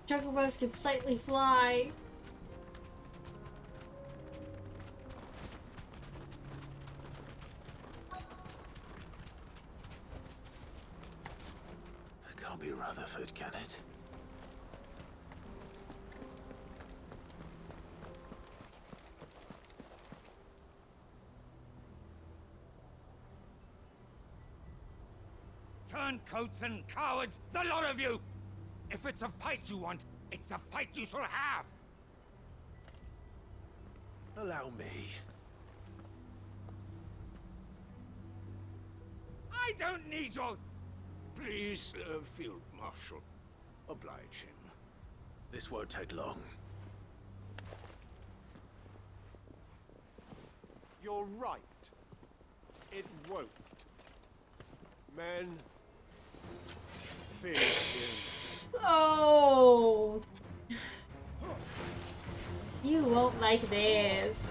A: Chocobos can slightly fly.
D: It can't be Rutherford, can it?
U: Turncoats and cowards, the lot of you! If it's a fight you want, it's a fight you shall have!
D: Allow me.
U: I don't need your...
R: Please, Field Marshal. Oblige him.
D: This won't take long.
G: You're right. It won't. Men, Finish him.
A: Oh! You won't like this.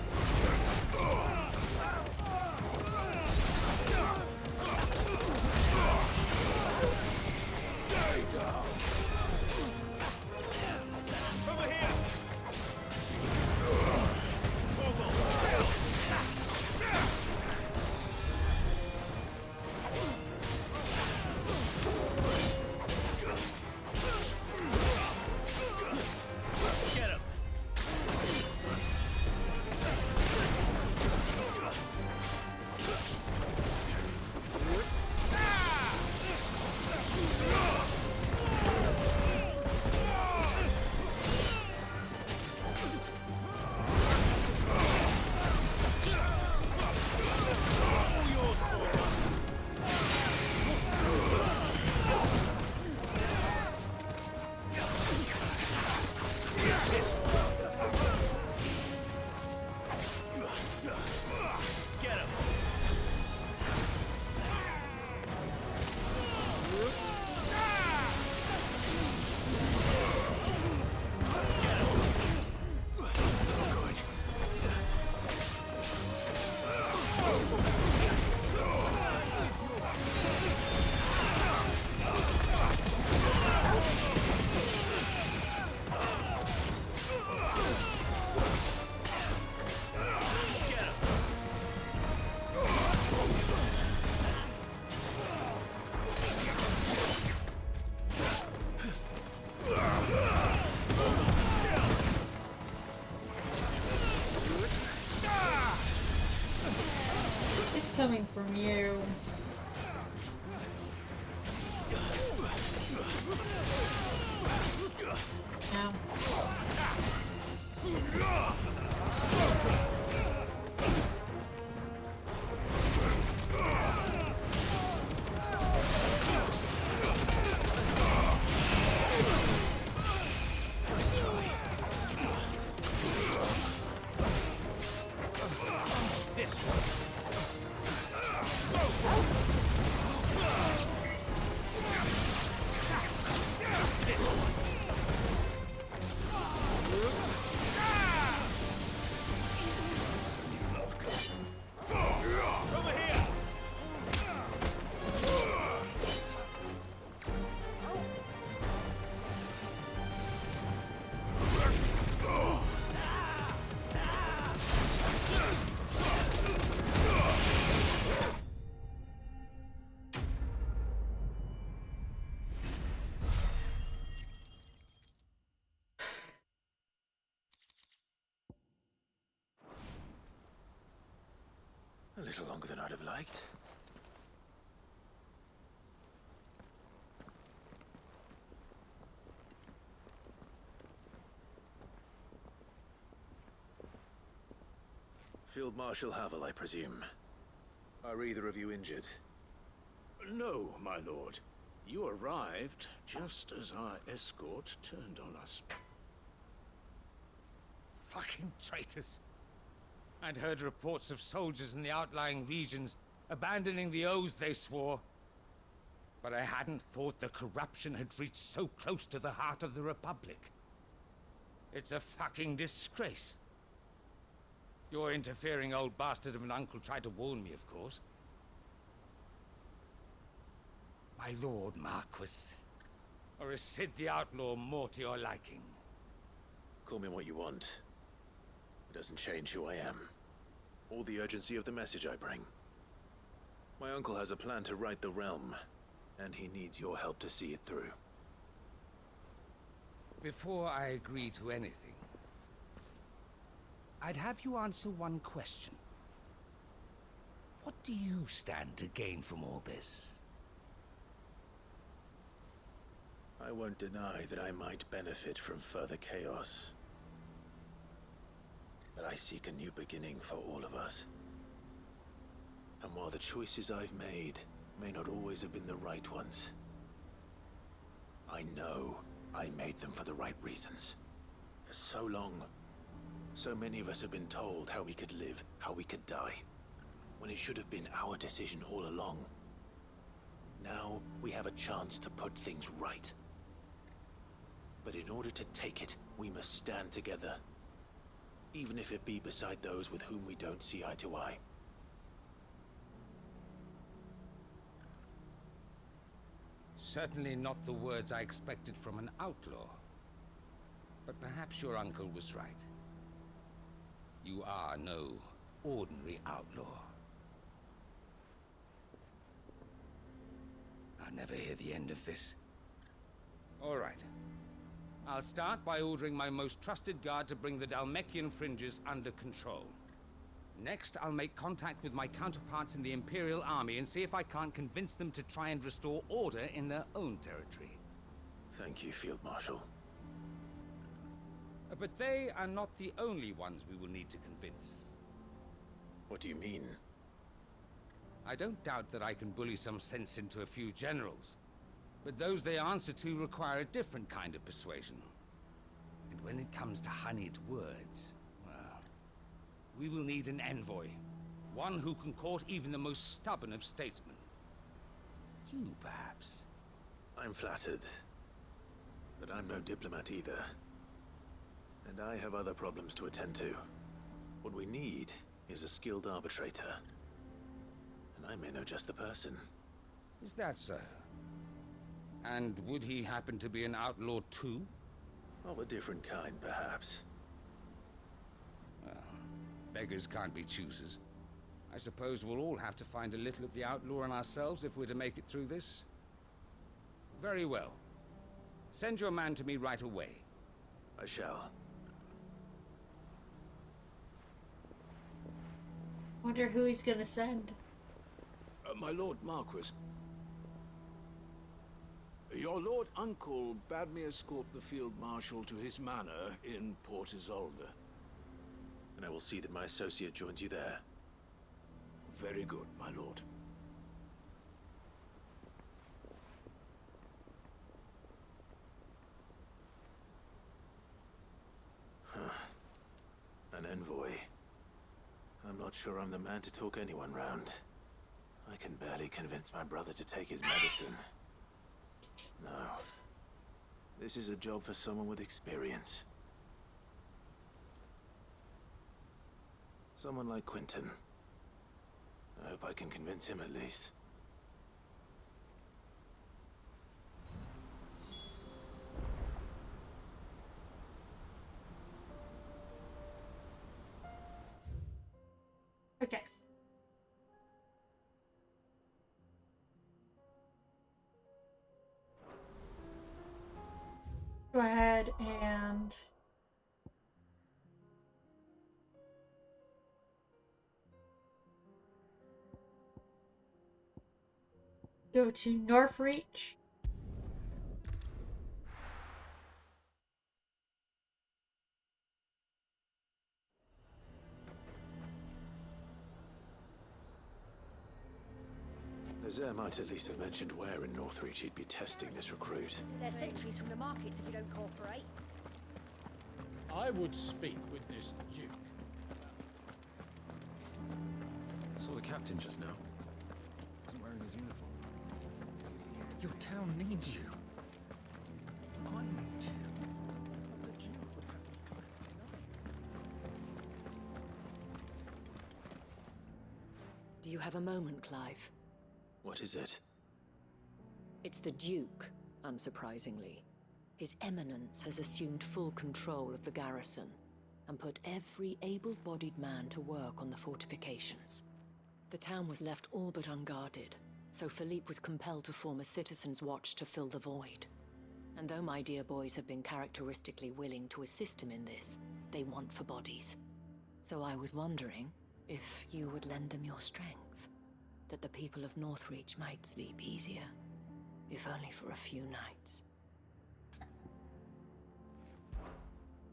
A: Coming from you. Now.
G: Nice try. This one.
D: A little longer than I'd have liked. Field Marshal Havel, I presume. Are either of you injured?
Q: No, my lord. You arrived just as our escort turned on us.
U: Fucking traitors. I'd heard reports of soldiers in the outlying regions abandoning the oaths they swore. But I hadn't thought the corruption had reached so close to the heart of the Republic. It's a fucking disgrace. Your interfering old bastard of an uncle tried to warn me, of course. My lord Marquis. Or is Sid the Outlaw more to your liking?
D: Call me what you want. It doesn't change who I am, or the urgency of the message I bring. My uncle has a plan to right the realm, and he needs your help to see it through.
U: Before I agree to anything, I'd have you answer one question. What do you stand to gain from all this?
D: I won't deny that I might benefit from further chaos. But I seek a new beginning for all of us. And while the choices I've made may not always have been the right ones, I know I made them for the right reasons. For so long, so many of us have been told how we could live, how we could die, when it should have been our decision all along. Now we have a chance to put things right. But in order to take it, we must stand together. Even if it be beside those with whom we don't see eye to eye.
U: Certainly not the words I expected from an outlaw. But perhaps your uncle was right. You are no ordinary outlaw. I'll never hear the end of this. All right. I'll start by ordering my most trusted guard to bring the Dalmekian fringes under control. Next, I'll make contact with my counterparts in the Imperial Army and see if I can't convince them to try and restore order in their own territory.
D: Thank you, Field Marshal.
U: But they are not the only ones we will need to convince.
D: What do you mean?
U: I don't doubt that I can bully some sense into a few generals, but those they answer to require a different kind of persuasion. And when it comes to honeyed words, well, we will need an envoy. One who can court even the most stubborn of statesmen. You, perhaps.
D: I'm flattered. But I'm no diplomat either. And I have other problems to attend to. What we need is a skilled arbitrator. And I may know just the person.
U: Is that so? And would he happen to be an outlaw too?
D: Of a different kind, perhaps.
U: Well, beggars can't be choosers. I suppose we'll all have to find a little of the outlaw in ourselves if we're to make it through this. Very well. Send your man to me right away.
D: I shall.
A: Wonder who he's gonna send.
R: My Lord Marquis. Your Lord Uncle bade me escort the Field Marshal to his manor in Port Isolde.
D: And I will see that my associate joins you there.
R: Very good, my lord.
D: An envoy. I'm not sure I'm the man to talk anyone round. I can barely convince my brother to take his medicine. No. This is a job for someone with experience. Someone like Quentin. I hope I can convince him at least.
A: Okay. Go ahead and go to Northreach.
D: Nazaire might at least have mentioned where in Northreach he'd be testing this recruit.
K: They're sentries from the markets if you don't cooperate.
V: I would speak with this Duke.
D: Saw the captain just now.
E: Wasn't wearing his uniform.
L: Your town needs you. I need you.
E: The Duke would have me collecting
M: Do you have a moment, Clive?
D: What is it?
M: It's the Duke, unsurprisingly. His Eminence has assumed full control of the garrison and put every able-bodied man to work on the fortifications. The town was left all but unguarded, so Philippe was compelled to form a citizen's watch to fill the void. And though my dear boys have been characteristically willing to assist him in this, they want for bodies. So I was wondering if you would lend them your strength, that the people of Northreach might sleep easier, if only for a few nights.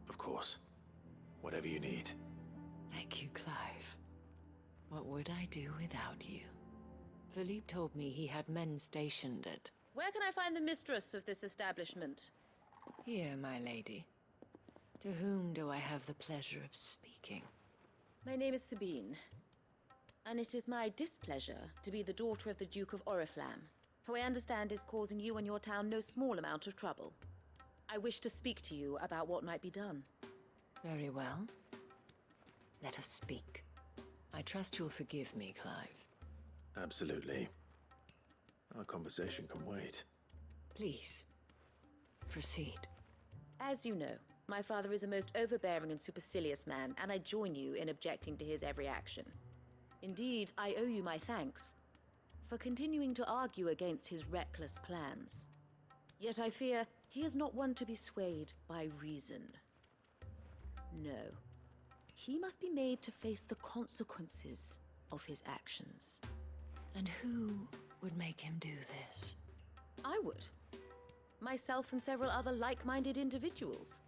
D: Of course. Whatever you need.
M: Thank you, Clive. What would I do without you? Philippe told me he had men stationed at...
W: Where can I find the mistress of this establishment?
M: Here, my lady. To whom do I have the pleasure of speaking?
W: My name is Sabine, and it is my displeasure to be the daughter of the Duke of Oriflamme. who I understand is causing you and your town no small amount of trouble. I wish to speak to you about what might be done.
C: Very well. Let us speak. I trust you'll forgive me, Clive.
D: Absolutely. Our conversation can wait.
C: Please, proceed.
W: As you know, my father is a most overbearing and supercilious man, and I join you in objecting to his every action. Indeed, I owe you my thanks for continuing to argue against his reckless plans. Yet I fear he is not one to be swayed by reason. No. He must be made to face the consequences of his actions.
C: And who would make him do this?
W: I would. Myself and several other like-minded individuals.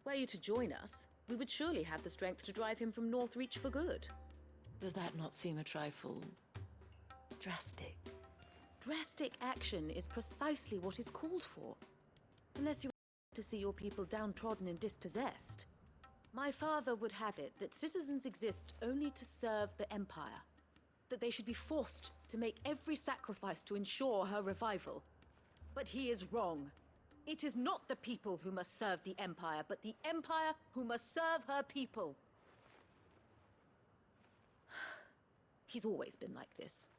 W: Were you to join us, we would surely have the strength to drive him from Northreach for good.
C: Does that not seem a trifle drastic?
W: Drastic action is precisely what is called for. Unless you want to see your people downtrodden and dispossessed. My father would have it that citizens exist only to serve the Empire. That they should be forced to make every sacrifice to ensure her revival. But he is wrong. It is not the people who must serve the Empire, but the Empire who must serve her people. He's always been like this.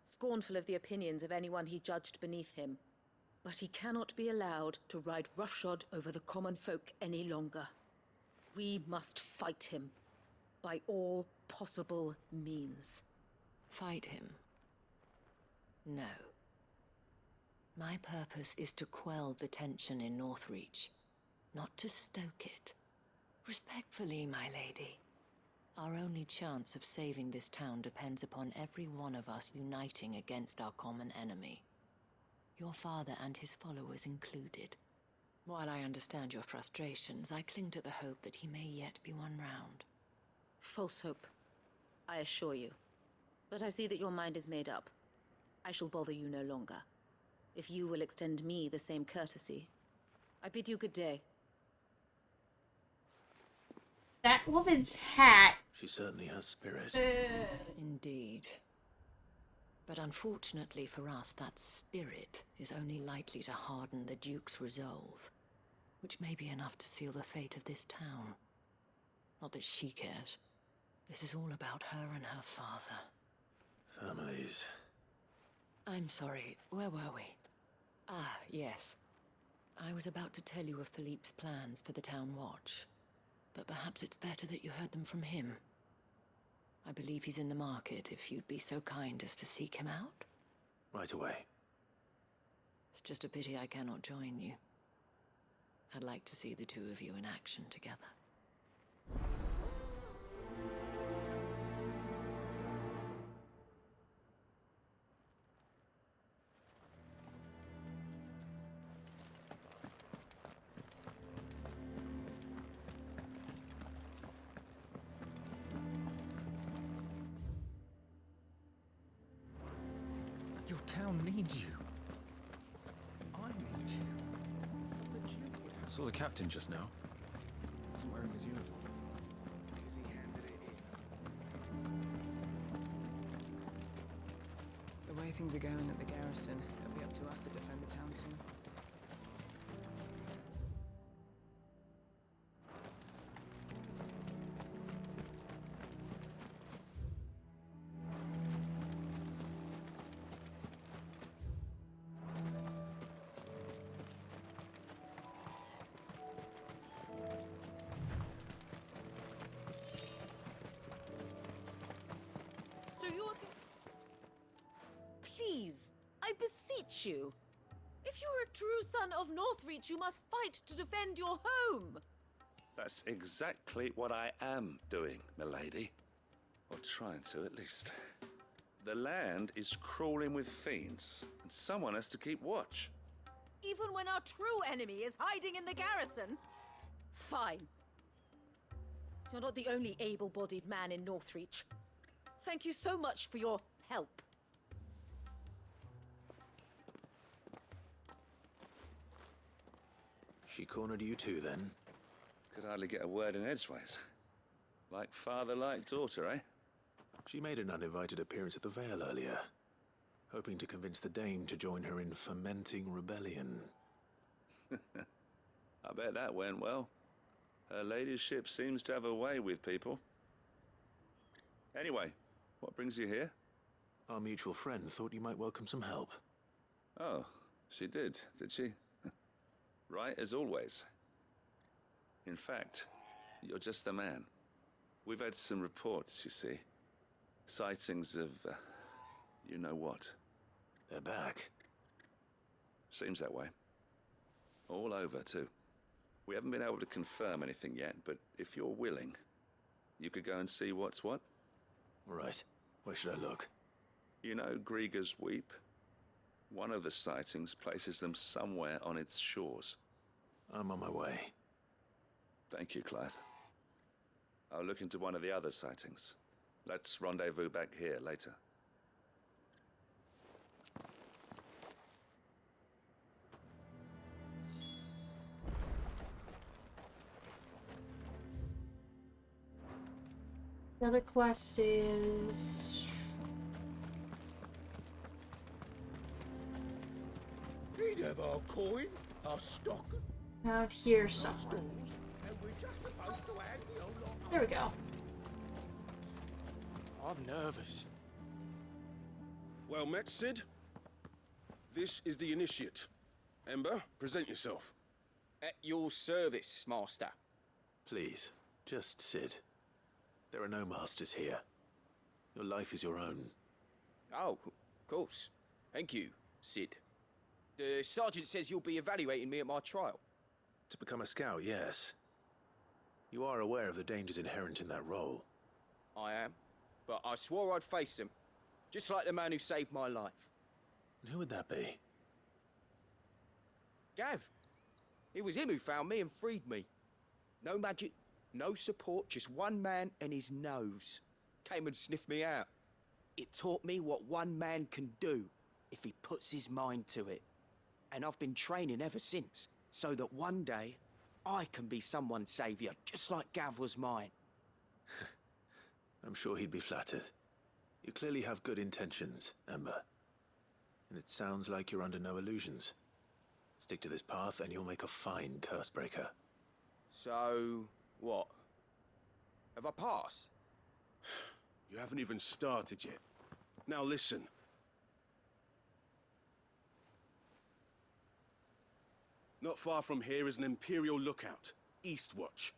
W: Scornful of the opinions of anyone he judged beneath him. But he cannot be allowed to ride roughshod over the common folk any longer. We must fight him by all possible means.
C: Fight him? No. My purpose is to quell the tension in Northreach, not to stoke it. Respectfully, my lady. Our only chance of saving this town depends upon every one of us uniting against our common enemy. Your father and his followers included. While I understand your frustrations, I cling to the hope that he may yet be won round.
W: False hope, I assure you. But I see that your mind is made up. I shall bother you no longer. If you will extend me the same courtesy, I bid you good day.
A: That woman's hat.
D: She certainly has spirit.
C: Indeed. But unfortunately for us, that spirit is only likely to harden the Duke's resolve, which may be enough to seal the fate of this town. Not that she cares. This is all about her and her father.
D: Families.
C: I'm sorry, where were we? Ah, yes. I was about to tell you of Philippe's plans for the town watch, but perhaps it's better that you heard them from him. I believe he's in the market, if you'd be so kind as to seek him out.
D: Right away.
C: It's just a pity I cannot join you. I'd like to see the two of you in action together.
L: Your town needs you. I need you. The Duke would have...
H: Saw the captain just now.
L: He's wearing his uniform. Because he handed it in.
F: The way things are going at the garrison, it'll be up to us to defend the town soon.
W: So you are... Please, I beseech you. If you are a true son of Northreach, you must fight to defend your home.
Q: That's exactly what I am doing, milady. Or trying to, at least. The land is crawling with fiends, and someone has to keep watch.
W: Even when our true enemy is hiding in the garrison? Fine. You're not the only able-bodied man in Northreach. Thank you so much for your help.
D: She cornered you too, then?
Q: Could hardly get a word in edgeways. Like father, like daughter, eh?
D: She made an uninvited appearance at the Vale earlier. hoping to convince the Dame to join her in fomenting rebellion.
H: I bet that went well. Her ladyship seems to have a way with people. Anyway, what brings you here?
D: Our mutual friend thought you might welcome some help.
H: Oh, she did she? Right as always. In fact, you're just the man. We've had some reports, you see. Sightings of, you know what.
D: They're back.
H: Seems that way. All over, too. We haven't been able to confirm anything yet, but if you're willing, you could go and see what's what.
D: Right. Where should I look?
H: You know Grieger's Weep? One of the sightings places them somewhere on its shores.
D: I'm on my way.
H: Thank you, Clive. I'll look into one of the other sightings. Let's rendezvous back here later.
A: Another quest is...
G: He'd have our coin, our stock,
A: out here somewhere.
G: and we're just supposed to hand the whole lot.
A: There we go.
V: I'm nervous.
G: Well met, Sid. This is the initiate. Ember, present yourself.
O: At your service, Master.
D: Please, just Sid. There are no masters here. Your life is your own.
O: Oh, of course. Thank you, Sid. The sergeant says you'll be evaluating me at my trial.
D: To become a scout, yes. You are aware of the dangers inherent in that role.
O: I am. But I swore I'd face them. Just like the man who saved my life.
D: And who would that be?
O: Gav. It was him who found me and freed me. No magic, no support, just one man and his nose. Came and sniffed me out. It taught me what one man can do if he puts his mind to it. And I've been training ever since, so that one day I can be someone's saviour, just like Gav was mine.
D: I'm sure he'd be flattered. You clearly have good intentions, Ember. And it sounds like you're under no illusions. Stick to this path and you'll make a fine cursebreaker.
O: So, what? Have I passed?
G: You haven't even started yet. Now listen. Not far from here is an Imperial lookout, Eastwatch.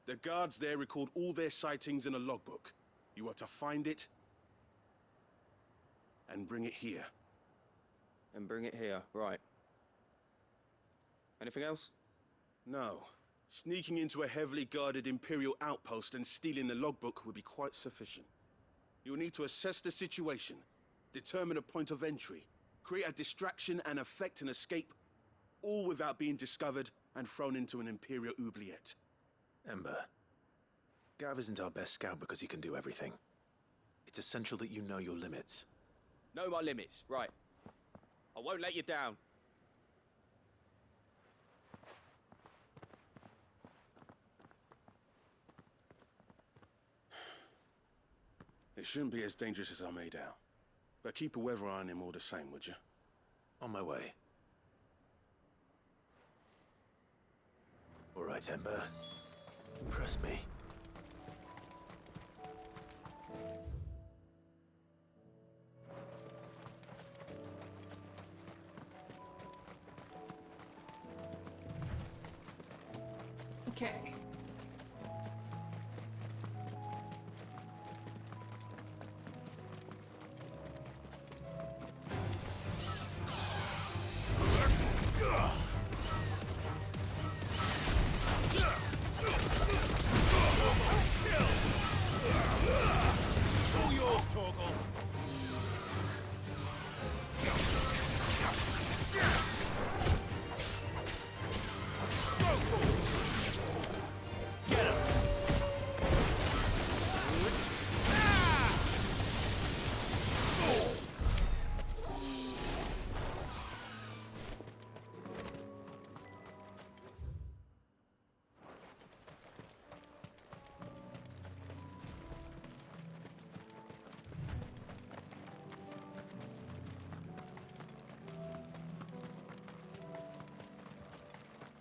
G: The guards there record all their sightings in a logbook. You are to find it and bring it here.
O: And bring it here, right. Anything else?
G: No. Sneaking into a heavily guarded Imperial outpost and stealing the logbook would be quite sufficient. You'll need to assess the situation, determine a point of entry, create a distraction and effect an escape, all without being discovered and thrown into an Imperial oubliette.
D: Ember, Gav isn't our best scout because he can do everything. It's essential that you know your limits.
O: Know my limits, right. I won't let you down.
G: It shouldn't be as dangerous as I made out. But keep a weather eye on him all the same, would you?
D: On my way. All right, Ember. Impress me.
A: Okay.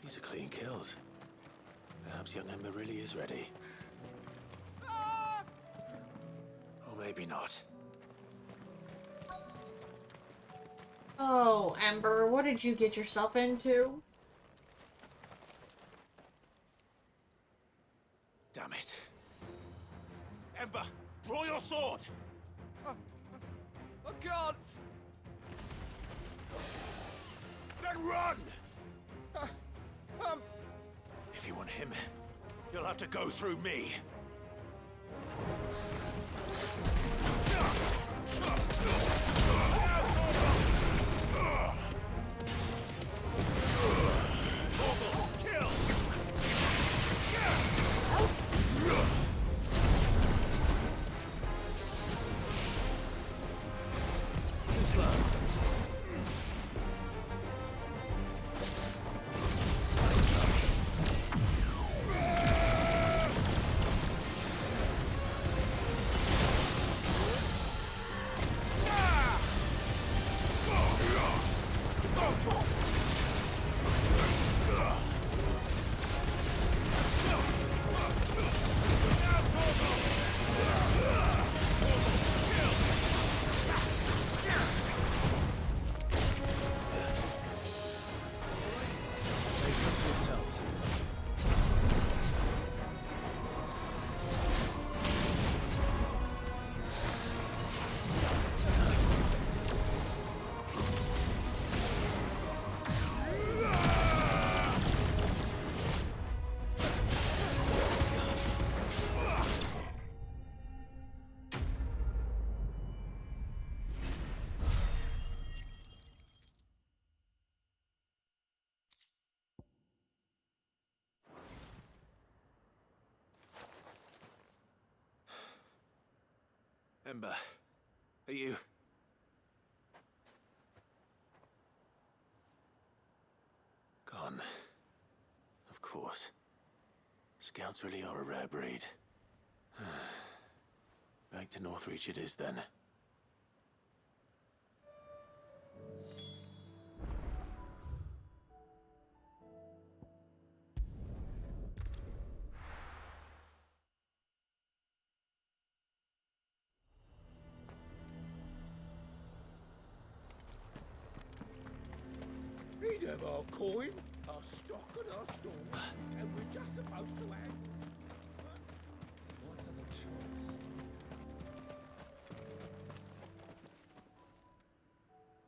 D: These are clean kills. Perhaps young Ember really is ready. Or maybe not.
A: Oh, Ember, what did you get yourself into?
D: Damn it. Ember, draw your sword!
O: I can't!
D: Then run! If you want him, you'll have to go through me. Ember, are you... gone? Of course. Scouts really are a rare breed. Back to Northreach it is then.
G: He'd have our coin, our stock and our stores, and we're just supposed to act. What other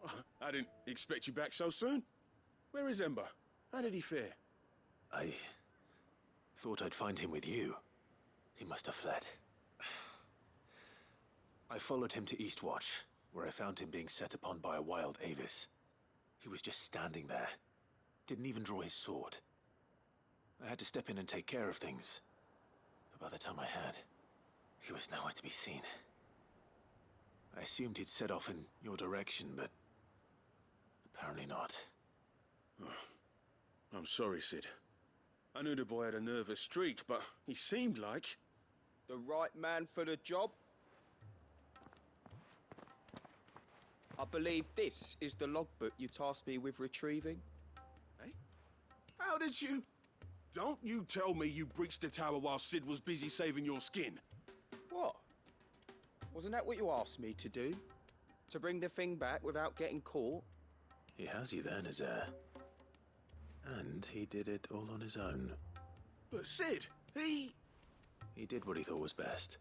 G: choice? I didn't expect you back so soon. Where is Ember? How did he fare?
D: I thought I'd find him with you. He must have fled. I followed him to Eastwatch, where I found him being set upon by a wild Avis. He was just standing there. Didn't even draw his sword. I had to step in and take care of things. But by the time I had, he was nowhere to be seen. I assumed he'd set off in your direction, but apparently not.
G: Oh, I'm sorry, Sid. I knew the boy had a nervous streak, but he seemed like...
O: The right man for the job? I believe this is the logbook you tasked me with retrieving.
G: Eh? How did you... Don't you tell me you breached the tower while Sid was busy saving your skin.
O: What? Wasn't that what you asked me to do? To bring the thing back without getting caught?
D: He has you then, his heir. And he did it all on his own.
G: But Sid, he
D: did what he thought was best.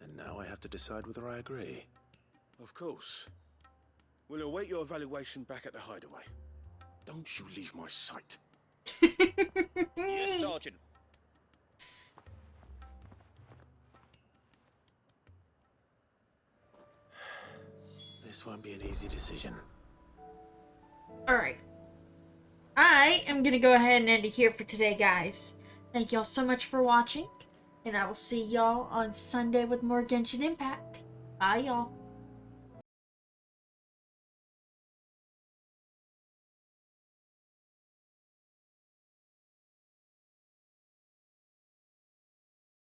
D: And now I have to decide whether I agree.
G: Of course. We'll await your evaluation back at the hideaway. Don't you leave my sight.
O: Yes, Sergeant.
D: This won't be an easy decision.
A: Alright. I am going to go ahead and end it here for today, guys. Thank y'all so much for watching. And I will see y'all on Sunday with more Genshin Impact. Bye, y'all.